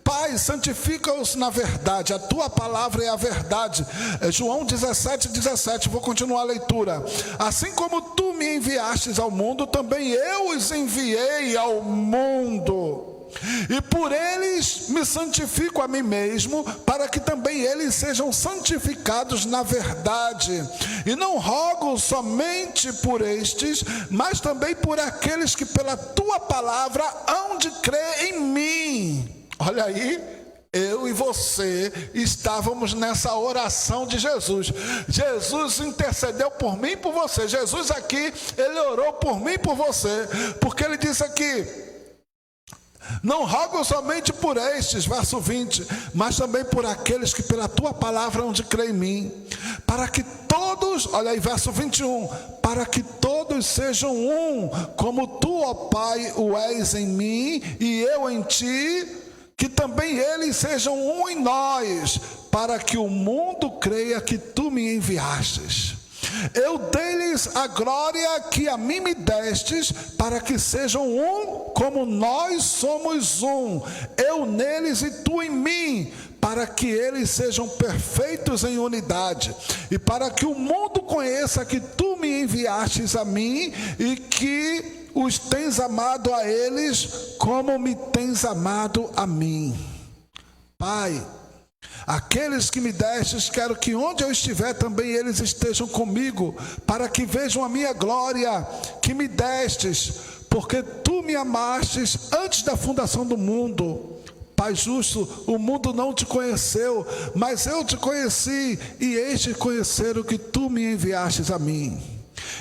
Pai, santifica-os na verdade, a tua palavra é a verdade. João 17, 17, vou continuar a leitura. Assim como tu me enviastes ao mundo, também eu os enviei ao mundo. E por eles me santifico a mim mesmo, para que também eles sejam santificados na verdade. E não rogo somente por estes, mas também por aqueles que pela tua palavra hão de crer em mim. Olha aí, eu e você estávamos nessa oração de Jesus. Jesus intercedeu por mim e por você. Jesus aqui, ele orou por mim e por você, porque ele disse aqui, não rogo somente por estes, verso 20, mas também por aqueles que pela tua palavra hão de crer em mim, para que todos, olha aí, verso 21, para que todos sejam um, como tu, ó Pai, o és em mim e eu em ti, que também eles sejam um em nós, para que o mundo creia que tu me enviastes. Eu dei-lhes a glória que a mim me destes, para que sejam um, como nós somos um, eu neles e tu em mim, para que eles sejam perfeitos em unidade, e para que o mundo conheça que tu me enviastes a mim, e que os tens amado a eles, como me tens amado a mim. Pai, aqueles que me destes, quero que onde eu estiver também eles estejam comigo, para que vejam a minha glória que me destes, porque tu me amastes antes da fundação do mundo. Pai justo, o mundo não te conheceu, mas eu te conheci, e eis de conhecer o que tu me enviastes a mim.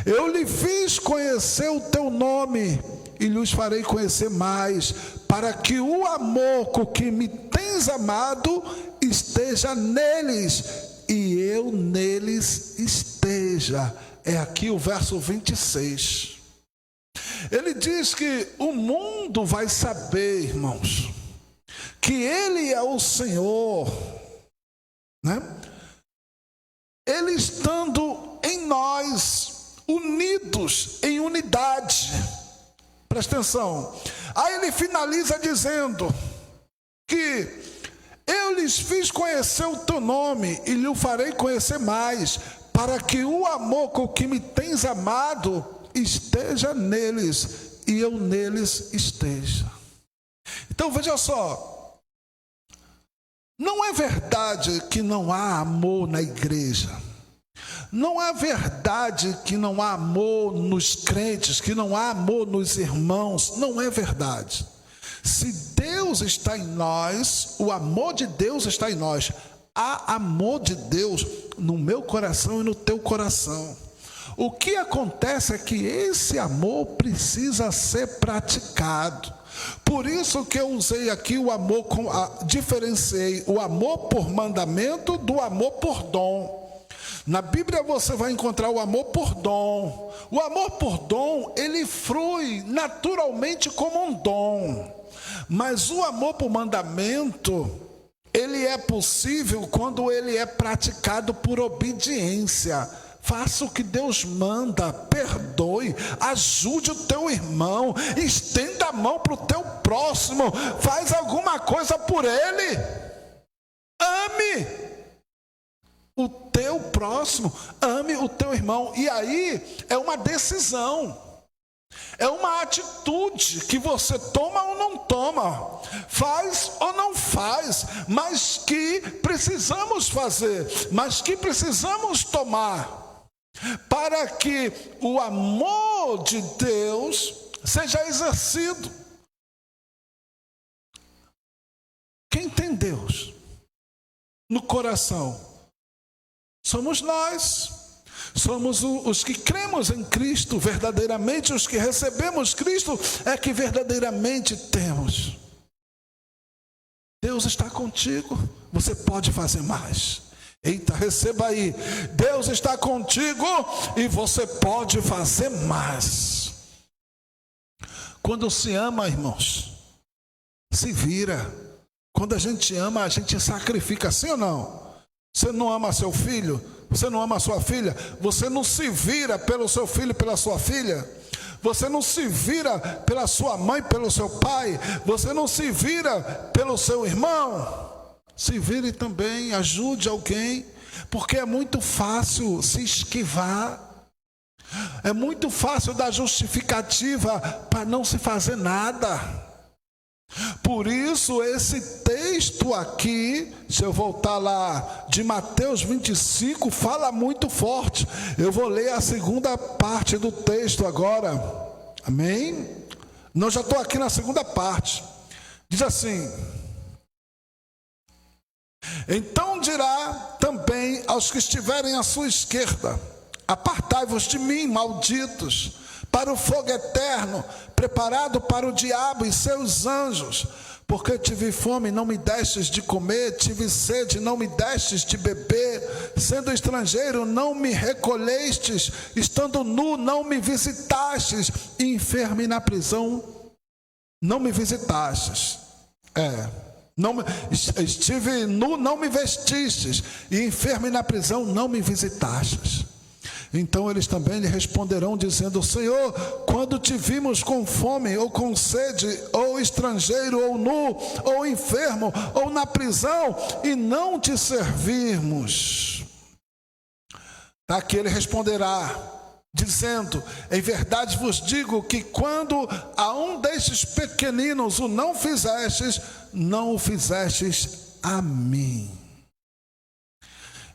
Eu lhe fiz conhecer o teu nome, e lhes farei conhecer mais, para que o amor com que me tens amado esteja neles, e eu neles esteja. É aqui o verso 26. Ele diz que o mundo vai saber, irmãos, que Ele é o Senhor, né? Ele estando em nós, unidos em unidade. Presta atenção. Aí ele finaliza dizendo que eu lhes fiz conhecer o teu nome e lhe o farei conhecer mais, para que o amor com que me tens amado esteja neles e eu neles esteja. Então veja só, não é verdade que não há amor na igreja. Não é verdade que não há amor nos crentes, que não há amor nos irmãos. Não é verdade. Se Deus está em nós, o amor de Deus está em nós. Há amor de Deus no meu coração e no teu coração. O que acontece é que esse amor precisa ser praticado. Por isso que eu usei aqui o amor, diferenciei o amor por mandamento do amor por dom. Na Bíblia você vai encontrar o amor por dom. O amor por dom, ele flui naturalmente como um dom. Mas o amor por mandamento, ele é possível quando ele é praticado por obediência. Faça o que Deus manda, perdoe, ajude o teu irmão, estenda a mão para o teu próximo, faz alguma coisa por ele. Ame o teu próximo, ame o teu irmão. E aí é uma decisão, é uma atitude que você toma ou não toma, faz ou não faz, mas que precisamos fazer, mas que precisamos tomar, para que o amor de Deus seja exercido. Quem tem Deus no coração? Somos nós. Somos os que cremos em Cristo verdadeiramente, os que recebemos Cristo é que verdadeiramente temos. Deus está contigo, você pode fazer mais. Eita, receba aí. Deus está contigo e você pode fazer mais. Quando se ama, irmãos, se vira. Quando a gente ama, a gente sacrifica, sim ou não? Você não ama seu filho? Você não ama sua filha? Você não se vira pelo seu filho e pela sua filha? Você não se vira pela sua mãe, pelo seu pai? Você não se vira pelo seu irmão? Se vire também, ajude alguém, porque é muito fácil se esquivar, é muito fácil dar justificativa para não se fazer nada. Por isso esse texto aqui, se eu voltar lá de Mateus 25, fala muito forte. Eu vou ler a segunda parte do texto agora, amém? Não, já estou aqui na segunda parte. Diz assim: então dirá também aos que estiverem à sua esquerda: apartai-vos de mim, malditos, para o fogo eterno, preparado para o diabo e seus anjos. Porque tive fome, não me destes de comer, tive sede, não me destes de beber, sendo estrangeiro, não me recolhestes, estando nu, não me visitastes, e enfermo e na prisão, não me visitastes. Estive nu, não me vestistes, e enfermo e na prisão, não me visitastes. Então eles também lhe responderão dizendo: Senhor, quando te vimos com fome, ou com sede, ou estrangeiro, ou nu, ou enfermo, ou na prisão, e não te servirmos? Aqui ele responderá, dizendo: em verdade vos digo que quando a um destes pequeninos o não fizestes, não o fizestes a mim.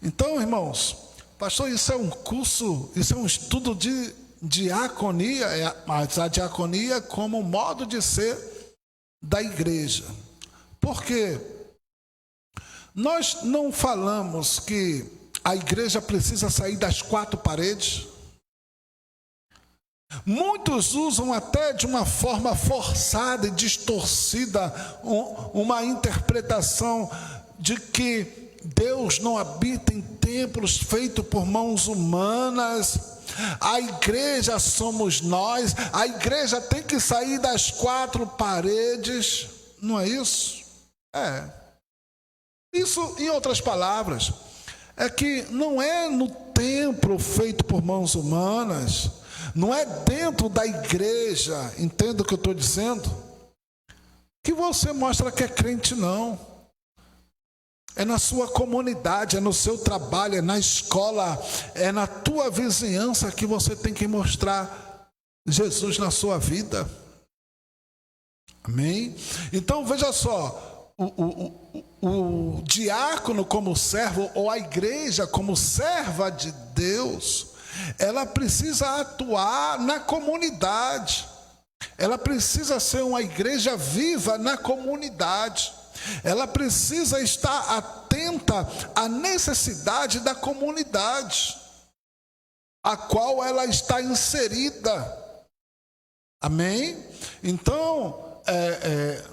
Então, irmãos, pastor, isso é um curso, isso é um estudo de diaconia, mas a diaconia como modo de ser da igreja. Por quê? Nós não falamos que a igreja precisa sair das quatro paredes. Muitos usam até de uma forma forçada e distorcida uma interpretação de que Deus não habita em templos feitos por mãos humanas. A igreja somos nós, a igreja tem que sair das 4 paredes, não é isso? Isso, em outras palavras, é que não é no templo feito por mãos humanas, não é dentro da igreja, entenda o que eu estou dizendo, que você mostra que é crente, não. É na sua comunidade, é no seu trabalho, é na escola, é na tua vizinhança que você tem que mostrar Jesus na sua vida. Amém? Então veja só, o diácono como servo, ou a igreja como serva de Deus, ela precisa atuar na comunidade. Ela precisa ser uma igreja viva na comunidade. Ela precisa estar atenta à necessidade da comunidade a qual ela está inserida. Amém? Então,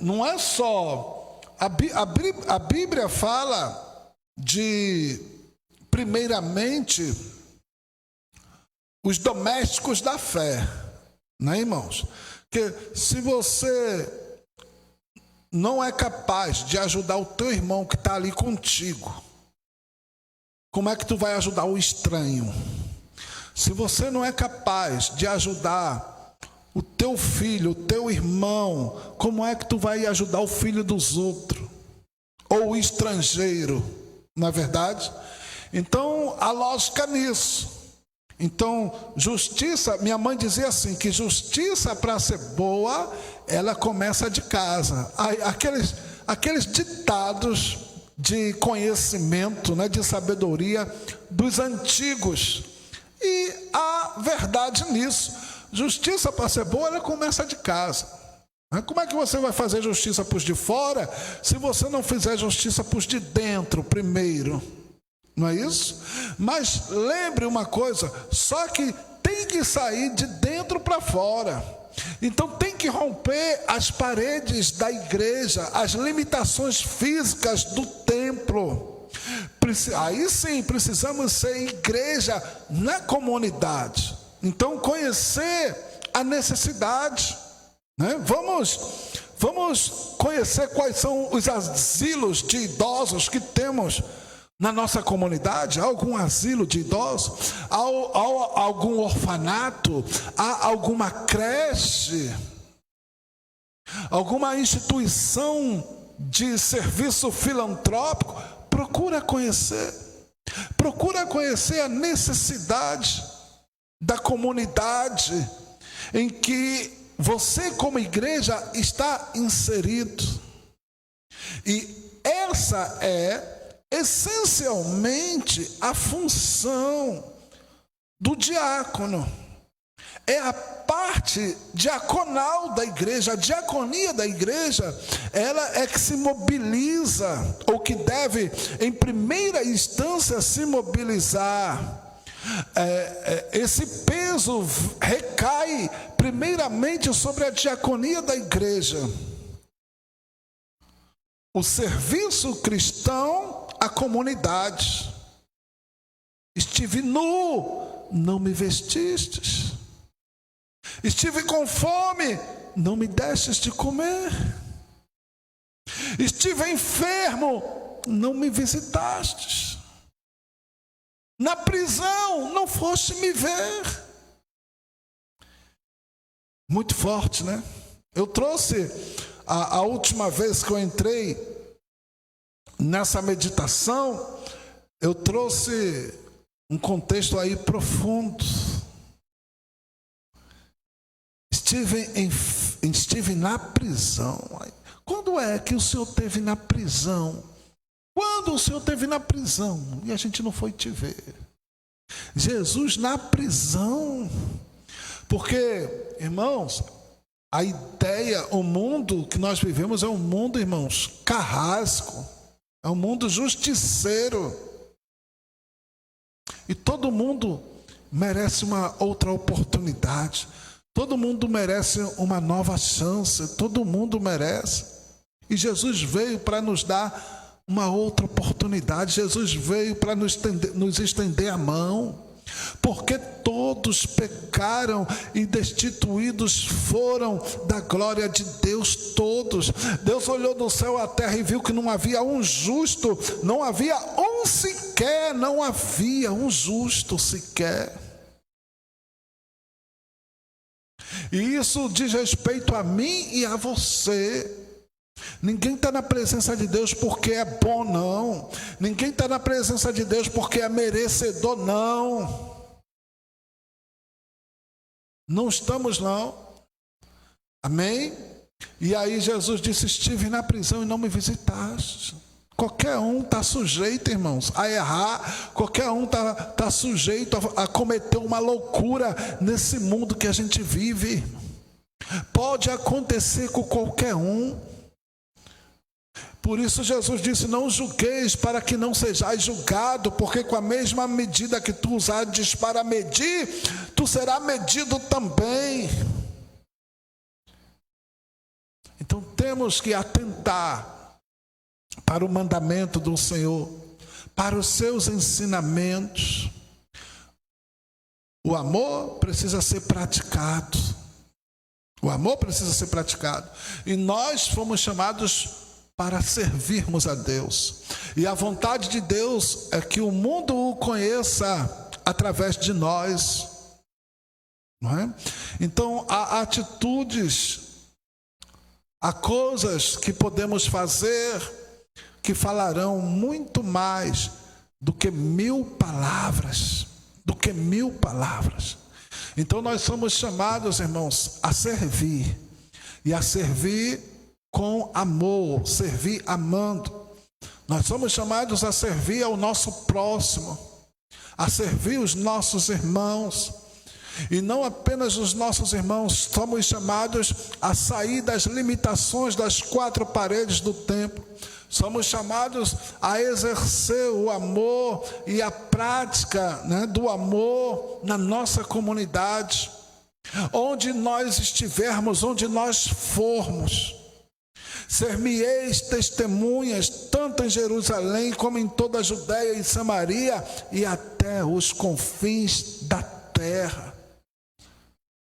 não é só... A Bíblia fala de, primeiramente, os domésticos da fé. Né, irmãos? Que se você não é capaz de ajudar o teu irmão que está ali contigo, como é que tu vai ajudar o estranho? Se você não é capaz de ajudar o teu filho, o teu irmão, como é que tu vai ajudar o filho dos outros? Ou o estrangeiro, não é verdade? Então, a lógica nisso. Então, justiça, minha mãe dizia assim, que justiça para ser boa, ela começa de casa. Aqueles ditados de conhecimento, né, de sabedoria dos antigos. E há verdade nisso. Justiça para ser boa, ela começa de casa. Como é que você vai fazer justiça para os de fora, se você não fizer justiça para os de dentro primeiro? Não é isso? Mas lembre uma coisa, só que tem que sair de dentro para fora. Então tem que romper as paredes da igreja, as limitações físicas do templo. Aí sim, precisamos ser igreja na comunidade. Então conhecer a necessidade, né? Vamos conhecer quais são os asilos de idosos que temos na nossa comunidade. Há algum asilo de idosos? Há algum orfanato? Há alguma creche? Alguma instituição de serviço filantrópico? Procura conhecer a necessidade da comunidade em que você como igreja está inserido. E essa é essencialmente a função do diácono. É a parte diaconal da igreja, a diaconia da igreja, ela é que se mobiliza, ou que deve, em primeira instância, se mobilizar. Esse peso recai primeiramente sobre a diaconia da igreja. O serviço cristão à comunidade. Estive nu, não me vestistes. Estive com fome, não me destes de comer. Estive enfermo, não me visitastes. Na prisão, não foste me ver. Muito forte, né? Eu trouxe, a última vez que eu entrei nessa meditação, eu trouxe um contexto aí profundo. Estive na prisão. Quando é que o Senhor esteve na prisão? Quando o Senhor esteve na prisão e a gente não foi te ver? Jesus na prisão. Porque, irmãos, a ideia, o mundo que nós vivemos é um mundo, irmãos, carrasco. É um mundo justiceiro. E todo mundo merece uma outra oportunidade. Todo mundo merece uma nova chance. Todo mundo merece. E Jesus veio para nos dar uma outra oportunidade. Jesus veio para nos estender a mão. Porque todos pecaram e destituídos foram da glória de Deus, todos. Deus olhou do céu à terra e viu que não havia um justo, não havia um sequer, não havia um justo sequer. E isso diz respeito a mim e a você. Ninguém está na presença de Deus porque é bom, não. Ninguém está na presença de Deus porque é merecedor, não. Não estamos, não. Amém? E aí Jesus disse: estive na prisão e não me visitaste. Qualquer um está sujeito, irmãos, a errar. Qualquer um está sujeito a cometer uma loucura nesse mundo que a gente vive. Pode acontecer com qualquer um. Por isso Jesus disse: não julgueis para que não sejais julgado, porque com a mesma medida que tu usares para medir, tu serás medido também. Então temos que atentar para o mandamento do Senhor, para os seus ensinamentos. O amor precisa ser praticado. O amor precisa ser praticado. E nós fomos chamados para servirmos a Deus. E a vontade de Deus é que o mundo o conheça através de nós. Não é? Então, há atitudes, há coisas que podemos fazer que falarão muito mais do que 1000 palavras. Do que 1000 palavras. Então, nós somos chamados, irmãos, a servir. E a servir com amor, servir amando. Nós somos chamados a servir ao nosso próximo, a servir os nossos irmãos. E não apenas os nossos irmãos, somos chamados a sair das limitações das 4 paredes do templo. Somos chamados a exercer o amor e a prática, do amor na nossa comunidade. Onde nós estivermos, onde nós formos. Ser-me-eis testemunhas, tanto em Jerusalém como em toda a Judéia e Samaria e até os confins da terra.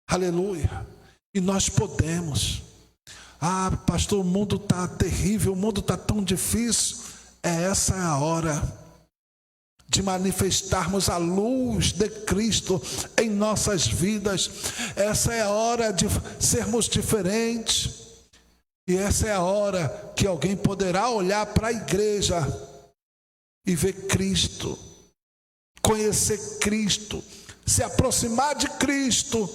Aleluia. E nós podemos. Ah, pastor, o mundo está terrível, o mundo está tão difícil. Essa é a hora de manifestarmos a luz de Cristo em nossas vidas. Essa é a hora de sermos diferentes. E essa é a hora que alguém poderá olhar para a igreja e ver Cristo, conhecer Cristo, se aproximar de Cristo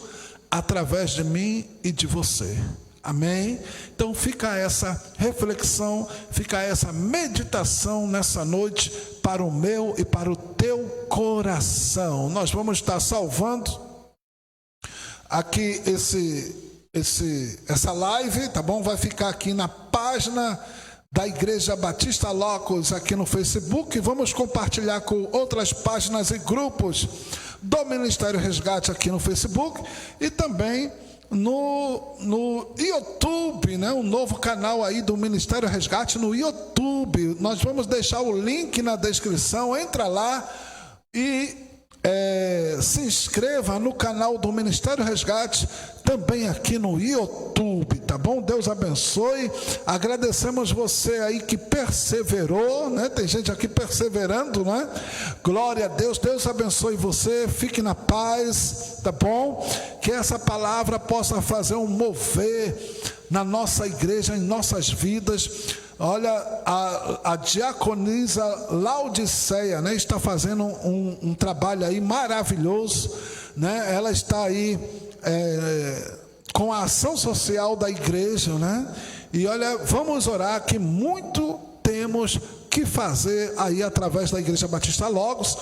através de mim e de você. Amém? Então fica essa reflexão, fica essa meditação nessa noite para o meu e para o teu coração. Nós vamos estar salvando aqui essa live, tá bom? Vai ficar aqui na página da Igreja Batista Locos aqui no Facebook. Vamos compartilhar com outras páginas e grupos do Ministério Resgate aqui no Facebook e também no YouTube, um novo canal aí do Ministério Resgate no YouTube. Nós vamos deixar o link na descrição. Entra lá e se inscreva no canal do Ministério Resgate, também aqui no YouTube, tá bom? Deus abençoe. Agradecemos você aí que perseverou, Tem gente aqui perseverando, Glória a Deus. Deus abençoe você. Fique na paz, tá bom? Que essa palavra possa fazer um mover na nossa igreja, em nossas vidas. Olha, a diaconisa Laudiceia, está fazendo um trabalho aí maravilhoso, Ela está aí com a ação social da igreja, E olha, vamos orar que muito temos que fazer aí através da Igreja Batista Logos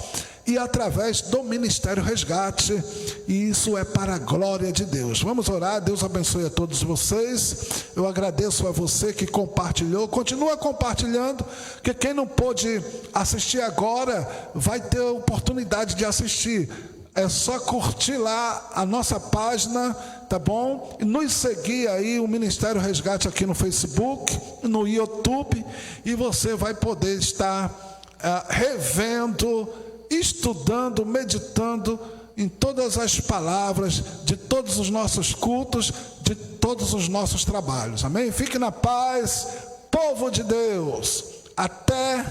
e através do Ministério Resgate, e isso é para a glória de Deus. Vamos orar. Deus abençoe a todos vocês. Eu agradeço a você que compartilhou, continua compartilhando, que quem não pôde assistir agora vai ter a oportunidade de assistir é só curtir lá a nossa página, tá bom? E nos seguir aí, o Ministério Resgate aqui no Facebook, no YouTube, e você vai poder estar revendo, estudando, meditando em todas as palavras de todos os nossos cultos, de todos os nossos trabalhos. Amém? Fique na paz, povo de Deus. Até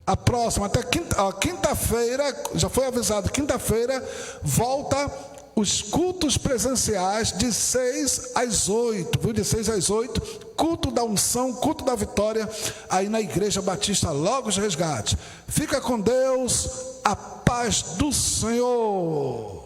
a próxima, até quinta-feira, já foi avisado, quinta-feira volta os cultos presenciais de 6 às 8, viu? De 6 às 8, culto da unção, culto da vitória, aí na Igreja Batista Logos Resgate. Fica com Deus, a paz do Senhor.